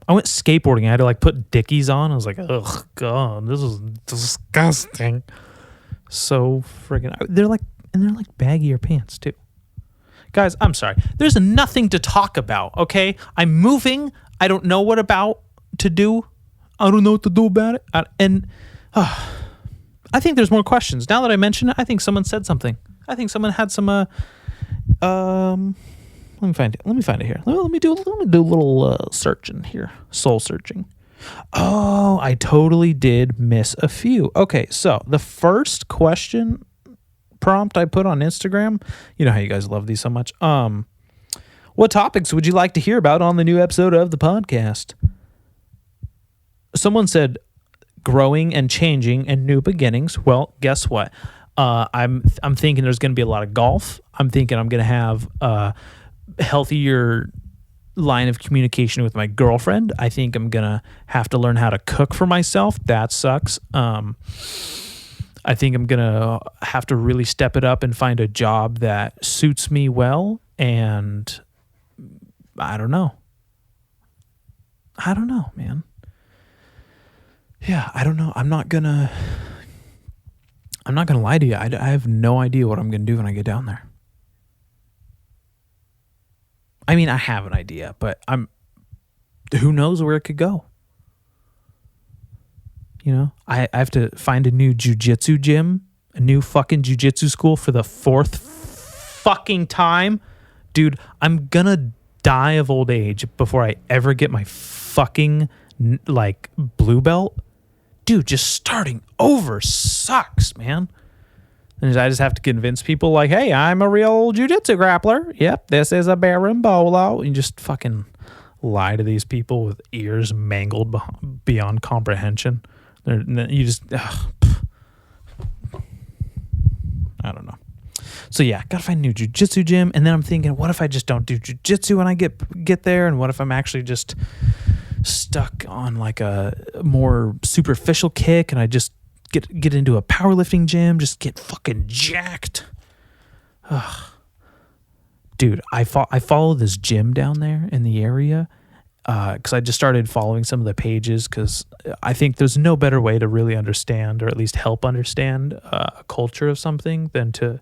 I went skateboarding. I had to put Dickies on. I was like, oh god, this is disgusting. So friggin', they're like baggier pants too. Guys, I'm sorry. There's nothing to talk about. Okay, I'm moving. I don't know what to do. I don't know what to do about it. I think there's more questions. Now that I mention it, I think someone said something. I think someone had some let me find it here. Let me do a little searching here. Soul searching. Oh, I totally did miss a few. Okay, so the first question prompt I put on Instagram, you know how you guys love these so much. What topics would you like to hear about on the new episode of the podcast? Someone said growing and changing and new beginnings. Well, guess what? I'm thinking there's going to be a lot of golf. I'm thinking I'm going to have healthier line of communication with my girlfriend. I think I'm gonna have to learn how to cook for myself. That sucks. I think I'm gonna have to really step it up and find a job that suits me well. And I don't know, man. Yeah, I don't know. I'm not gonna lie to you. I have no idea what I'm gonna do when I get down there. I mean, I have an idea, but who knows where it could go? You know, I have to find a new jujitsu gym, a new fucking jujitsu school for the 4th fucking time. Dude, I'm gonna die of old age before I ever get my fucking like blue belt. Dude, just starting over sucks, man. And I just have to convince people like, hey, I'm a real jiu-jitsu grappler. Yep, this is a berimbolo. And just fucking lie to these people with ears mangled beyond comprehension. You just, I don't know. So yeah, gotta find a new jiu-jitsu gym. And then I'm thinking, what if I just don't do jiu-jitsu when I get there? And what if I'm actually just stuck on like a more superficial kick and I just get into a powerlifting gym, just get fucking jacked. Ugh. Dude, I follow this gym down there in the area because I just started following some of the pages because I think there's no better way to really understand or at least help understand a culture of something than to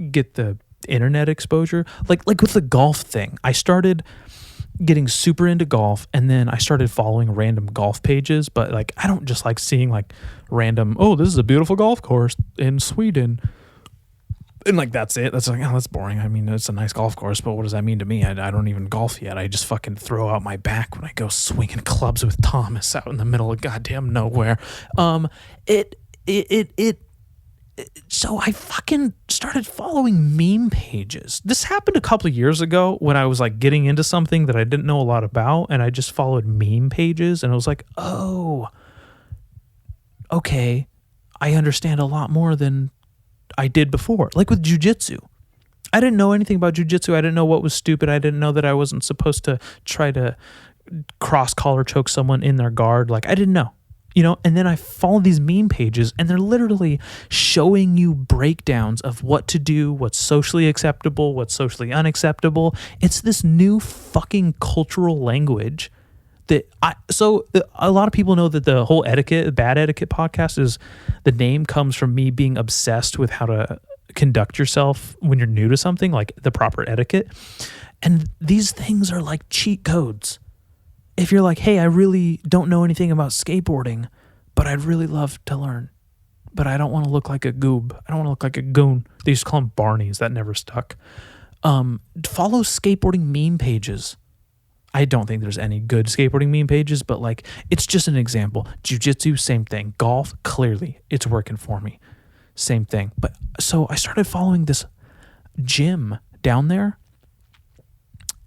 get the internet exposure. Like with the golf thing, I started getting super into golf and then I started following random golf pages, but like I don't just like seeing like random, oh, this is a beautiful golf course in Sweden. And like that's it. That's like, oh, that's boring. I mean, it's a nice golf course, but what does that mean to me? I don't even golf yet. I just fucking throw out my back when I go swinging clubs with Thomas out in the middle of goddamn nowhere. So I fucking started following meme pages. This happened a couple of years ago when I was like getting into something that I didn't know a lot about, and I just followed meme pages, and I was like, oh, okay, I understand a lot more than I did before. Like with jiu-jitsu. I didn't know anything about jiu-jitsu. I didn't know what was stupid. I didn't know that I wasn't supposed to try to cross collar choke someone in their guard. Like I didn't know. You know, and then I follow these meme pages and they're literally showing you breakdowns of what to do, what's socially acceptable, what's socially unacceptable. It's this new fucking cultural language that a lot of people know that the whole bad etiquette podcast is, the name comes from me being obsessed with how to conduct yourself when you're new to something, like the proper etiquette. And these things are like cheat codes. If you're like, hey, I really don't know anything about skateboarding, but I'd really love to learn, but I don't want to look like a goob. I don't want to look like a goon. They used to call them Barneys. That never stuck. Follow skateboarding meme pages. I don't think there's any good skateboarding meme pages, but like, it's just an example. Jiu-jitsu, same thing. Golf, clearly, it's working for me. Same thing. But so I started following this gym down there,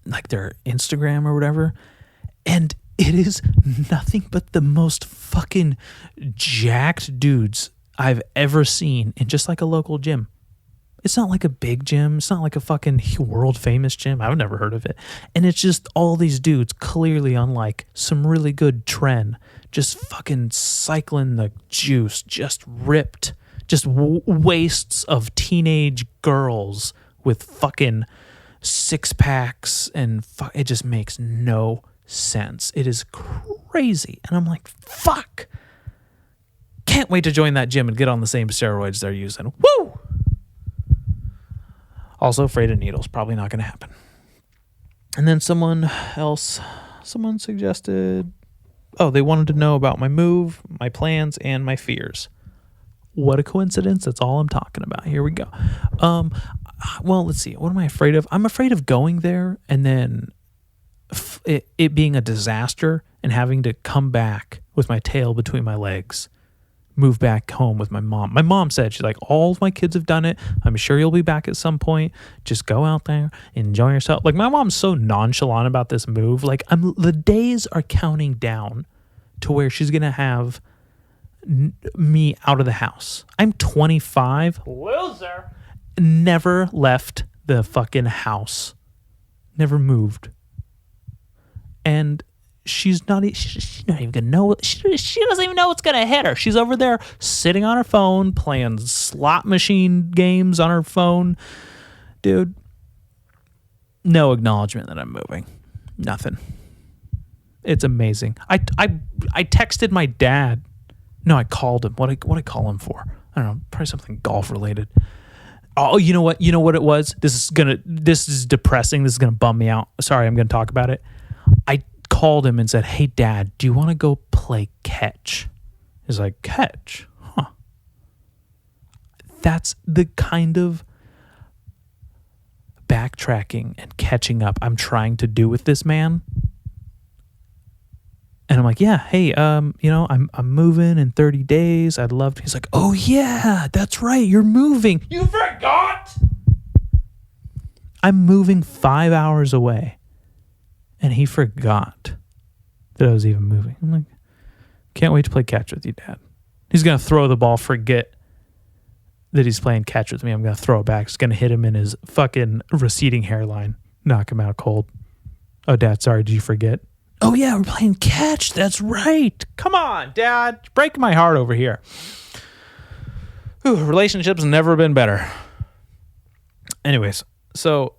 like their Instagram or whatever, and it is nothing but the most fucking jacked dudes I've ever seen in just like a local gym. It's not like a big gym. It's not like a fucking world famous gym. I've never heard of it. And it's just all these dudes clearly on like some really good trend, just fucking cycling the juice, just ripped, just waists of teenage girls with fucking six packs and it just makes no sense. It is crazy. And I'm like, fuck. Can't wait to join that gym and get on the same steroids they're using. Woo! Also afraid of needles. Probably not going to happen. And then someone suggested, they wanted to know about my move, my plans, and my fears. What a coincidence. That's all I'm talking about. Here we go. Well, let's see. What am I afraid of? I'm afraid of going there and then it being a disaster and having to come back with my tail between my legs, move back home with my mom. My mom said, she's like, all of my kids have done it. I'm sure you'll be back at some point. Just go out there, enjoy yourself. Like my mom's so nonchalant about this move. Like the days are counting down to where she's going to have me out of the house. I'm 25. Loser. Never left the fucking house never moved. And she's not even gonna know. She doesn't even know what's gonna hit her. She's over there sitting on her phone playing slot machine games on her phone. Dude, no acknowledgement that I'm moving. Nothing. It's amazing. I texted my dad. No, I called him. What I call him for? I don't know. Probably something golf related. Oh, you know what? You know what it was? This is depressing. This is gonna bum me out. Sorry, I'm gonna talk about it. I called him and said, "Hey, Dad, do you want to go play catch?" He's like, "Catch? Huh?" That's the kind of backtracking and catching up I'm trying to do with this man. And I'm like, "Yeah, hey, I'm moving in 30 days. I'd love to." He's like, "Oh yeah, that's right. You're moving. You forgot." I'm moving 5 hours away. And he forgot that I was even moving. I'm like, can't wait to play catch with you, Dad. He's going to throw the ball, forget that he's playing catch with me. I'm going to throw it back. It's going to hit him in his fucking receding hairline. Knock him out cold. "Oh, Dad, sorry, did you forget?" "Oh, yeah, we're playing catch. That's right. Come on, Dad. You're breaking my heart over here." Whew, relationships have never been better. Anyways, so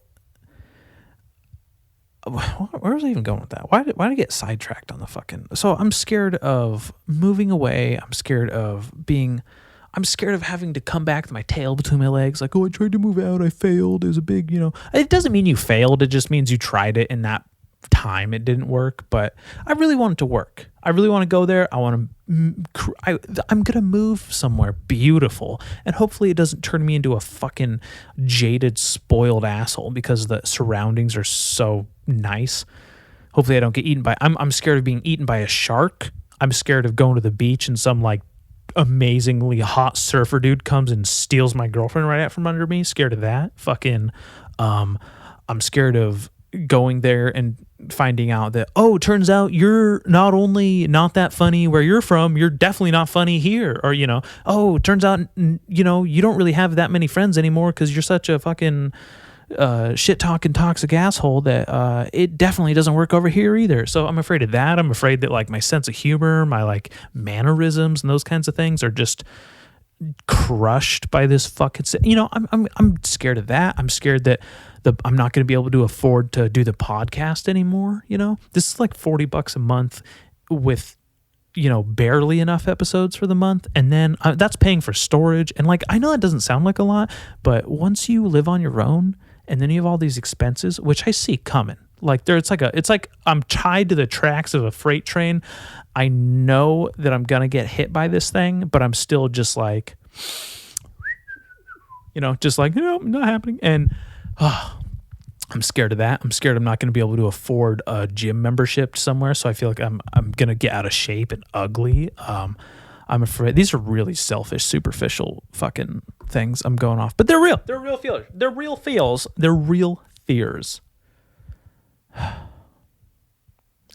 where was I even going with that? Why did I get sidetracked on the fucking... So I'm scared of moving away. I'm scared of having to come back with my tail between my legs. Like, "Oh, I tried to move out. I failed." It was a big, It doesn't mean you failed. It just means you tried it in that time. It didn't work. But I really want it to work. I really want to go there. I'm going to move somewhere beautiful. And hopefully it doesn't turn me into a fucking jaded, spoiled asshole because the surroundings are so nice. Hopefully I don't get eaten by... I'm scared of being eaten by a shark. I'm scared of going to the beach and some like amazingly hot surfer dude comes and steals my girlfriend right out from under me. Scared of that. Fucking I'm scared of going there and finding out that, oh, it turns out you're not only not that funny where you're from, you're definitely not funny here. Or, oh, it turns out, you don't really have that many friends anymore because you're such a fucking shit-talking toxic asshole that it definitely doesn't work over here either. So I'm afraid of that. I'm afraid that like my sense of humor, my like mannerisms and those kinds of things are just crushed by this fucking... I'm scared of that. I'm scared that I'm not going to be able to afford to do the podcast anymore. This is like $40 a month with barely enough episodes for the month, and then that's paying for storage. And like, I know that doesn't sound like a lot, but once you live on your own and then you have all these expenses, which I see coming, like it's like I'm tied to the tracks of a freight train. I know that I'm gonna get hit by this thing, but I'm still just like, not happening. And I'm scared of that. I'm scared I'm not going to be able to afford a gym membership somewhere. So I feel like I'm going to get out of shape and ugly. I'm afraid these are really selfish, superficial fucking things I'm going off, but they're real. They're real feelers. They're real feels. They're real fears.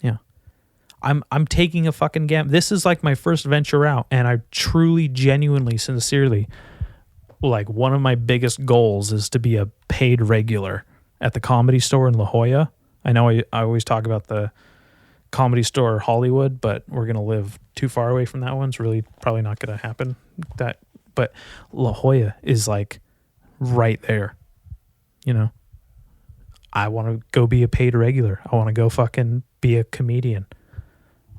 Yeah. I'm taking a fucking gamble. This is like my first venture out, and I truly, genuinely, sincerely, like one of my biggest goals is to be a paid regular at the Comedy Store in La Jolla. I know I always talk about the Comedy Store Hollywood, but we're going to live too far away from that one. It's really probably not going to happen. But La Jolla is like right there, I want to go be a paid regular. I want to go fucking be a comedian.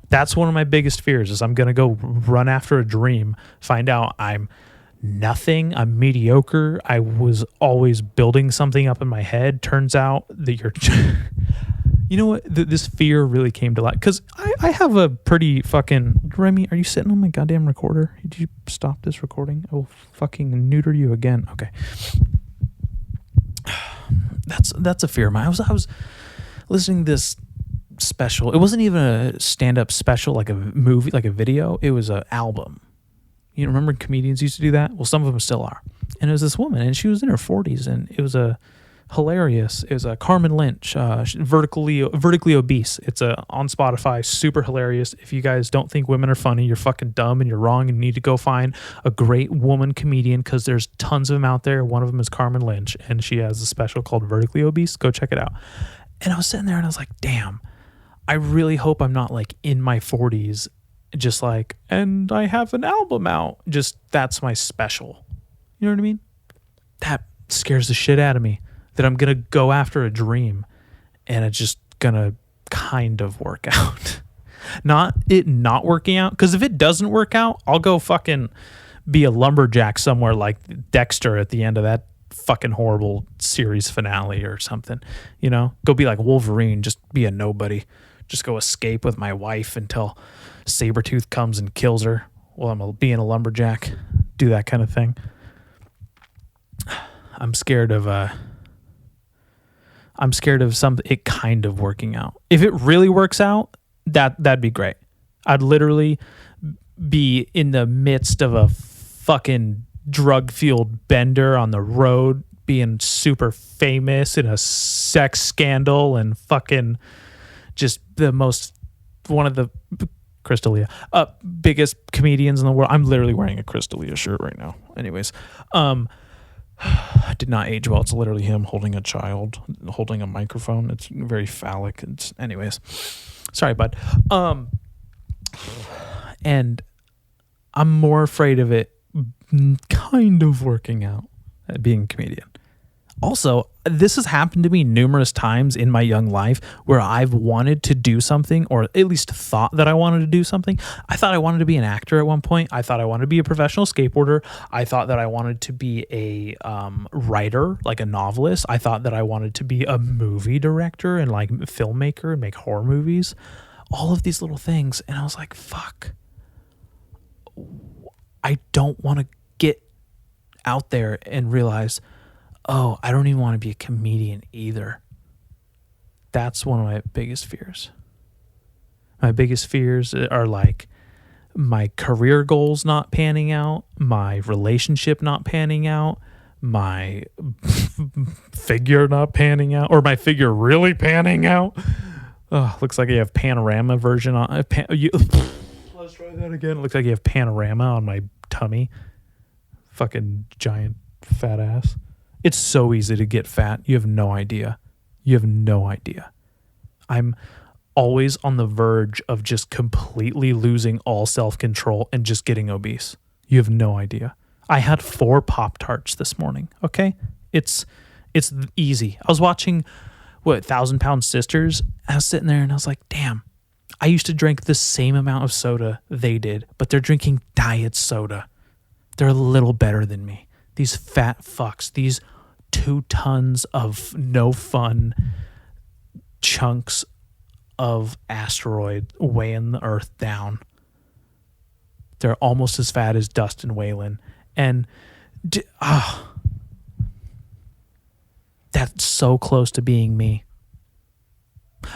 That's one of my biggest fears is I'm going to go run after a dream, find out I'm nothing, I'm mediocre. I was always building something up in my head. Turns out that you're... You know what? This fear really came to light because I have a pretty fucking... Remy, are you sitting on my goddamn recorder? Did you stop this recording? I will fucking neuter you again. Okay. That's a fear of mine. I was listening to this special. It wasn't even a stand-up special like a movie, like a video. It was an album. You remember comedians used to do that? Well, some of them still are. And it was this woman, and she was in her 40s, and it was hilarious. It was a Carmen Lynch, vertically obese. It's on Spotify, super hilarious. If you guys don't think women are funny, you're fucking dumb and you're wrong, and you need to go find a great woman comedian because there's tons of them out there. One of them is Carmen Lynch, and she has a special called Vertically Obese. Go check it out. And I was sitting there and I was like, damn, I really hope I'm not like in my 40s, just like, and I have an album out. Just that's my special. You know what I mean? That scares the shit out of me, that I'm going to go after a dream and it's just going to kind of work out. Not working out. Because if it doesn't work out, I'll go fucking be a lumberjack somewhere like Dexter at the end of that fucking horrible series finale or something. You know, go be like Wolverine, just be a nobody. Just go escape with my wife until Sabretooth comes and kills her while I'm being a lumberjack. Do that kind of thing. I'm scared of it kind of working out. If it really works out, that'd be great. I'd literally be in the midst of a fucking drug-fueled bender on the road, being super famous in a sex scandal and fucking just one of the Crystalia, biggest comedians in the world. I'm literally wearing a Crystalia shirt right now. Anyways, did not age well. It's literally him holding a child, holding a microphone. It's very phallic. Anyways, sorry, bud. And I'm more afraid of it kind of working out at being a comedian. Also, this has happened to me numerous times in my young life where I've wanted to do something, or at least thought that I wanted to do something. I thought I wanted to be an actor at one point. I thought I wanted to be a professional skateboarder. I thought that I wanted to be a writer, like a novelist. I thought that I wanted to be a movie director and like filmmaker and make horror movies. All of these little things. And I was like, fuck. I don't want to get out there and realize, oh, I don't even want to be a comedian either. That's one of my biggest fears. My biggest fears are like my career goals not panning out, my relationship not panning out, my figure not panning out, or my figure really panning out. Oh, looks like you have panorama version on. Let's try that again. It looks like you have panorama on my tummy. Fucking giant fat ass. It's so easy to get fat. You have no idea. You have no idea. I'm always on the verge of just completely losing all self-control and just getting obese. You have no idea. I had 4 Pop-Tarts this morning, okay? It's easy. I was watching, 1,000 Pound Sisters. I was sitting there and I was like, damn, I used to drink the same amount of soda they did, but they're drinking diet soda. They're a little better than me. These fat fucks, these 2 tons of no fun chunks of asteroid weighing the earth down. They're almost as fat as Dustin Whalen. And that's so close to being me.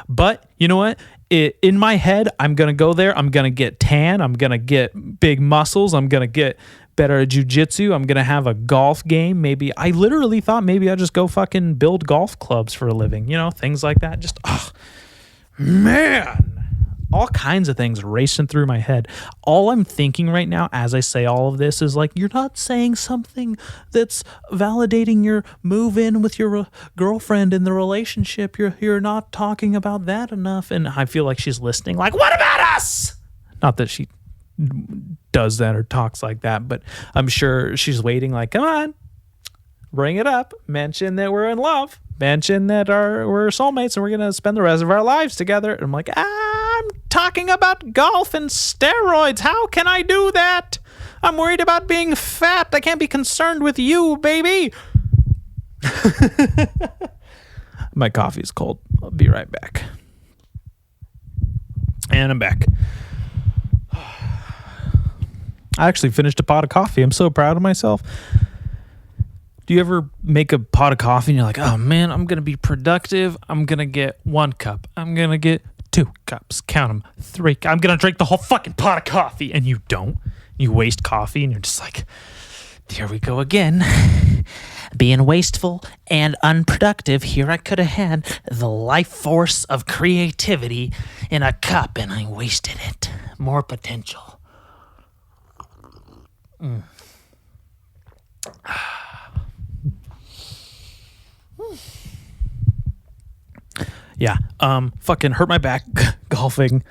But you know what? In my head, I'm going to go there. I'm going to get tan. I'm going to get big muscles. I'm going to get better at jiu-jitsu. I'm going to have a golf game. Maybe I literally thought maybe I'd just go fucking build golf clubs for a living. You know, things like that. Just, man. All kinds of things racing through my head. All I'm thinking right now as I say all of this is like, you're not saying something that's validating your move in with your girlfriend in the relationship. You're not talking about that enough. And I feel like she's listening like, what about us? Not that she does that or talks like that, but I'm sure she's waiting like, come on, bring it up. Mention that we're in love. Mention that we're soulmates and we're going to spend the rest of our lives together. And I'm like, I'm talking about golf and steroids. How can I do that? I'm worried about being fat. I can't be concerned with you, baby. My coffee's cold. I'll be right back. And I'm back. I actually finished a pot of coffee. I'm so proud of myself. Do you ever make a pot of coffee and you're like, oh man, I'm going to be productive. I'm going to get 1 cup. I'm going to get 2 cups. Count them. 3. I'm going to drink the whole fucking pot of coffee. And you don't. You waste coffee and you're just like, here we go again. Being wasteful and unproductive. Here I could have had the life force of creativity in a cup and I wasted it. More potential. Yeah. Fucking hurt my back golfing.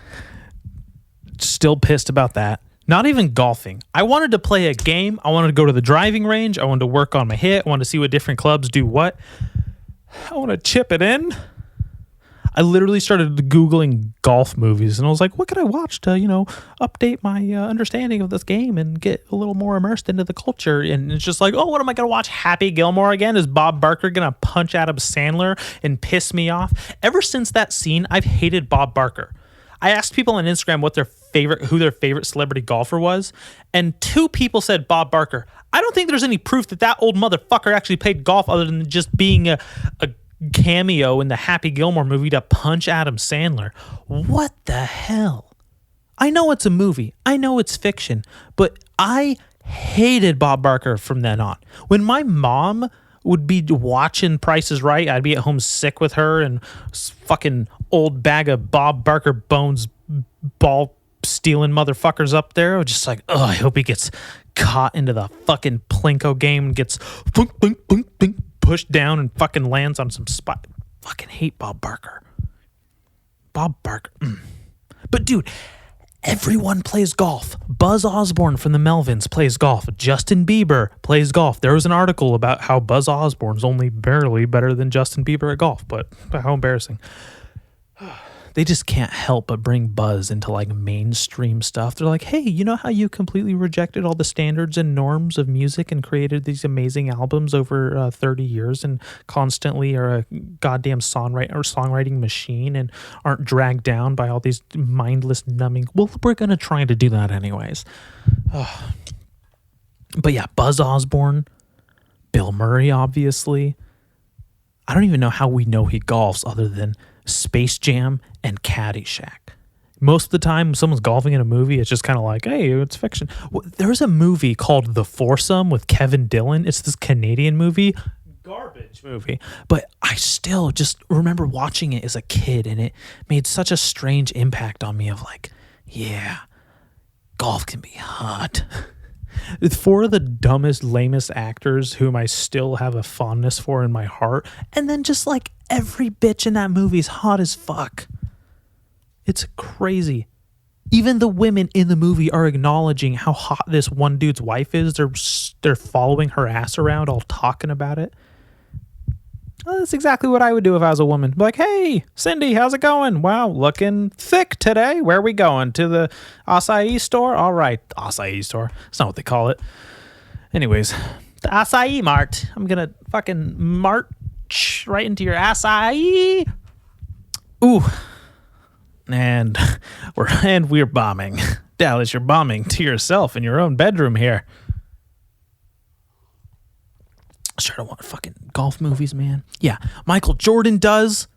Still pissed about that. Not even golfing. I wanted to play a game. I wanted to go to the driving range. I wanted to work on my hit. I wanted to see what different clubs do what. I want to chip it in. I literally started Googling golf movies, and I was like, what could I watch to, update my understanding of this game and get a little more immersed into the culture? And it's just like, oh, what am I going to watch? Happy Gilmore again? Is Bob Barker going to punch Adam Sandler and piss me off? Ever since that scene, I've hated Bob Barker. I asked people on Instagram who their favorite celebrity golfer was, and 2 people said Bob Barker. I don't think there's any proof that old motherfucker actually played golf other than just being a cameo in the Happy Gilmore movie to punch Adam Sandler. What the hell? I know it's a movie. I know it's fiction, but I hated Bob Barker from then on. When my mom would be watching Price is Right, I'd be at home sick with her and fucking old bag of Bob Barker bones ball stealing motherfuckers up there. I was just like, oh, I hope he gets caught into the fucking Plinko game and gets pushed down and fucking lands on some spot. Fucking hate Bob Barker. Bob Barker. But dude, everyone plays golf. Buzz Osborne from the Melvins plays golf. Justin Bieber plays golf. There was an article about how Buzz Osborne's only barely better than Justin Bieber at golf, but how embarrassing. They just can't help but bring Buzz into like mainstream stuff. They're like, hey, you know how you completely rejected all the standards and norms of music and created these amazing albums over 30 years and constantly are a goddamn songwriting machine and aren't dragged down by all these mindless numbing. Well, we're going to try to do that anyways. But yeah, Buzz Osborne, Bill Murray, obviously. I don't even know how we know he golfs other than Space Jam and Caddyshack. Most of the time when someone's golfing in a movie, it's just kind of like, hey, it's fiction. There's a movie called The Foursome with Kevin Dillon. It's this Canadian movie. Garbage movie. But I still just remember watching it as a kid, and it made such a strange impact on me of like, yeah, golf can be hot. 4 of the dumbest, lamest actors whom I still have a fondness for in my heart. And then just like every bitch in that movie is hot as fuck. It's crazy. Even the women in the movie are acknowledging how hot this one dude's wife is. They're following her ass around, all talking about it. Well, that's exactly what I would do if I was a woman. Like, hey, Cindy, how's it going? Wow, looking thick today. Where are we going? To the acai store? All right, acai store. That's not what they call it. Anyways, the acai mart. I'm going to fucking march right into your acai. Ooh. And we're bombing. Dallas, you're bombing to yourself in your own bedroom here. Sure, I want fucking golf movies, man. Yeah, Michael Jordan does.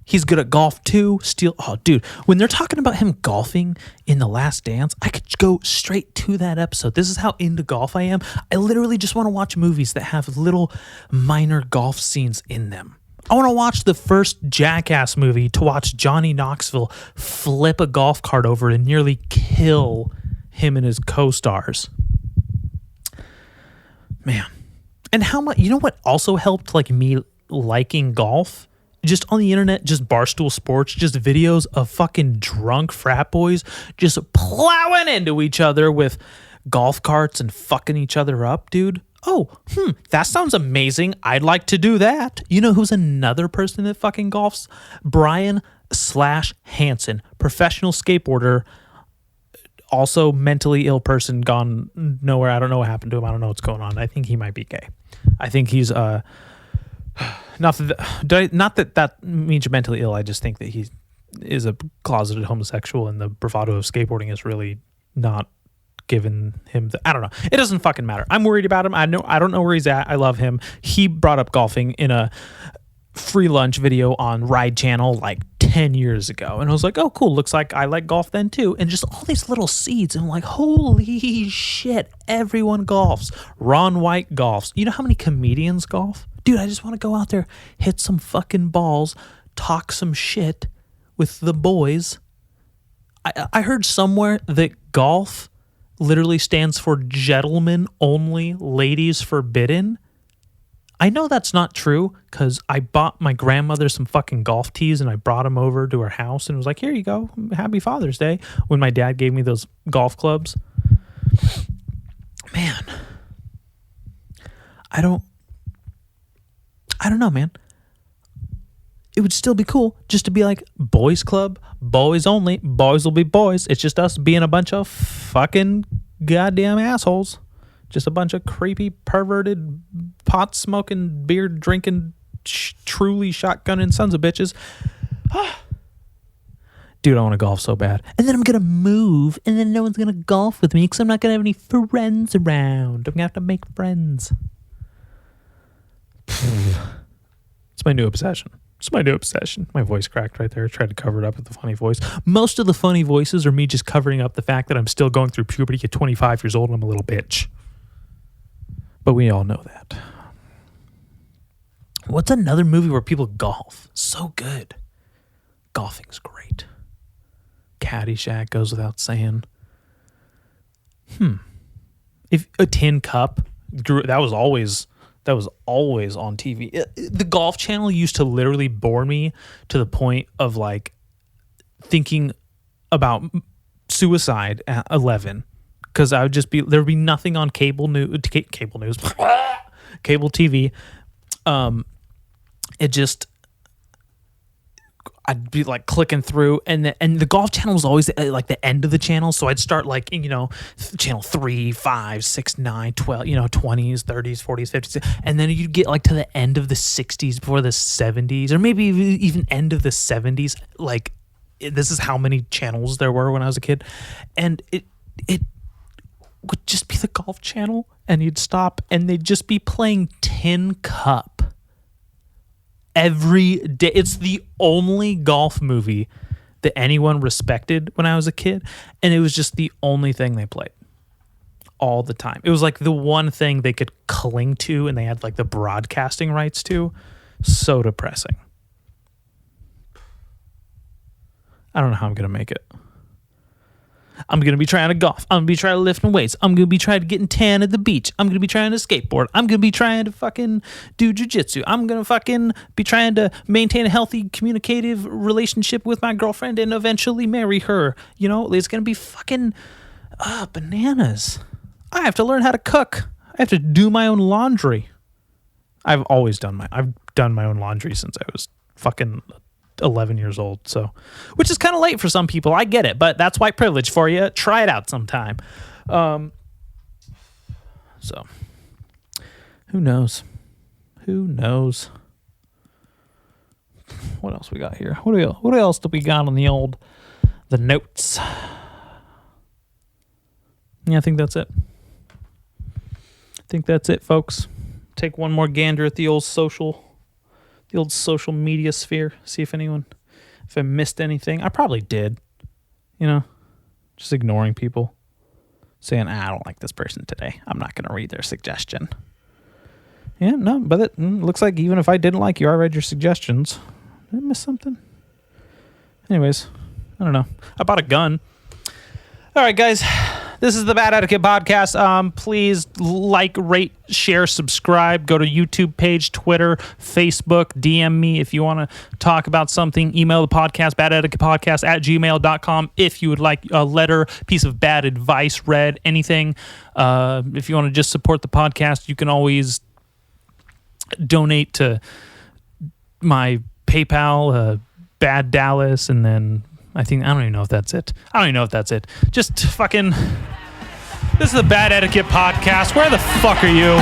He's good at golf too. Oh, dude, when they're talking about him golfing in The Last Dance, I could go straight to that episode. This is how into golf I am. I literally just want to watch movies that have little minor golf scenes in them. I want to watch the first Jackass movie to watch Johnny Knoxville flip a golf cart over and nearly kill him and his co-stars. Man. And how much, you know what also helped like me liking golf? Just on the internet, just Barstool Sports, just videos of fucking drunk frat boys just plowing into each other with golf carts and fucking each other up, dude. Oh, that sounds amazing. I'd like to do that. You know who's another person that fucking golfs? Brian/Hansen, professional skateboarder, also mentally ill person, gone nowhere. I don't know what happened to him. I don't know what's going on. I think he might be gay. I think he's not that means you're mentally ill. I just think that he is a closeted homosexual, and the bravado of skateboarding is really not given him I don't know. It doesn't fucking matter. I'm worried about him. I don't know where he's at. I love him. He brought up golfing in a free lunch video on Ride Channel like 10 years ago, and I was like, oh cool, looks like I like golf then too. And just all these little seeds, and I'm like, holy shit, everyone golfs. Ron White golfs. You know how many comedians golf? Dude, I just want to go out there, hit some fucking balls, talk some shit with the boys. I heard somewhere that golf literally stands for gentlemen only, ladies forbidden. I know that's not true because I bought my grandmother some fucking golf tees and I brought them over to her house and was like, here you go. Happy Father's Day. When my dad gave me those golf clubs. Man. I don't know, man. It would still be cool just to be like, boys club, boys only, boys will be boys. It's just us being a bunch of fucking goddamn assholes. Just a bunch of creepy, perverted, pot-smoking, beer-drinking, truly shotgunning sons of bitches. Dude, I want to golf so bad. And then I'm going to move, and then no one's going to golf with me because I'm not going to have any friends around. I'm going to have to make friends. It's my new obsession. It's my new obsession. My voice cracked right there. I tried to cover it up with the funny voice. Most of the funny voices are me just covering up the fact that I'm still going through puberty at 25 years old and I'm a little bitch. But we all know that. What's another movie where people golf? So good. Golfing's great. Caddyshack goes without saying. If a tin cup, that was always on TV. The Golf Channel used to literally bore me to the point of like thinking about suicide at 11. Because I would just be, there would be nothing on cable news, cable TV. I'd be like clicking through, and the Golf Channel was always like the end of the channel. So I'd start like, channel 3, 5, 6, 9, 12, 20s, 30s, 40s, 50s. And then you'd get like to the end of the 60s before the 70s, or maybe even end of the 70s. Like, this is how many channels there were when I was a kid. And it would just be the Golf Channel, and you'd stop and they'd just be playing Tin Cup every day. It's the only golf movie that anyone respected when I was a kid, and it was just the only thing they played all the time. It was like the one thing they could cling to, and they had like the broadcasting rights to. So depressing. I don't know how I'm gonna make it. I'm going to be trying to golf. I'm going to be trying to lift weights. I'm going to be trying to get tan at the beach. I'm going to be trying to skateboard. I'm going to be trying to fucking do jujitsu. I'm going to fucking be trying to maintain a healthy communicative relationship with my girlfriend and eventually marry her. It's going to be fucking bananas. I have to learn how to cook. I have to do my own laundry. I've done my own laundry since I was fucking 11 years old, so, which is kind of late for some people. I get it, but that's white privilege for you. Try it out sometime. So who knows? What else we got here? What else do we got on the notes? Yeah, I think that's it. Folks. Take one more gander at the old social media sphere. See if I missed anything. I probably did. Just ignoring people. Saying, I don't like this person today. I'm not going to read their suggestion. Yeah, no, but it looks like even if I didn't like you, I read your suggestions. Did I miss something? Anyways, I don't know. I bought a gun. All right, guys. This is the Bad Etiquette Podcast. Please like, rate, share, subscribe. Go to YouTube page, Twitter, Facebook. DM me if you want to talk about something. Email the podcast, badetiquettepodcast@gmail.com. If you would like a letter, piece of bad advice read, anything. If you want to just support the podcast, you can always donate to my PayPal, Bad Dallas, and then I don't even know if that's it. Just fucking... This is the Bad Etiquette Podcast. Where the fuck are you?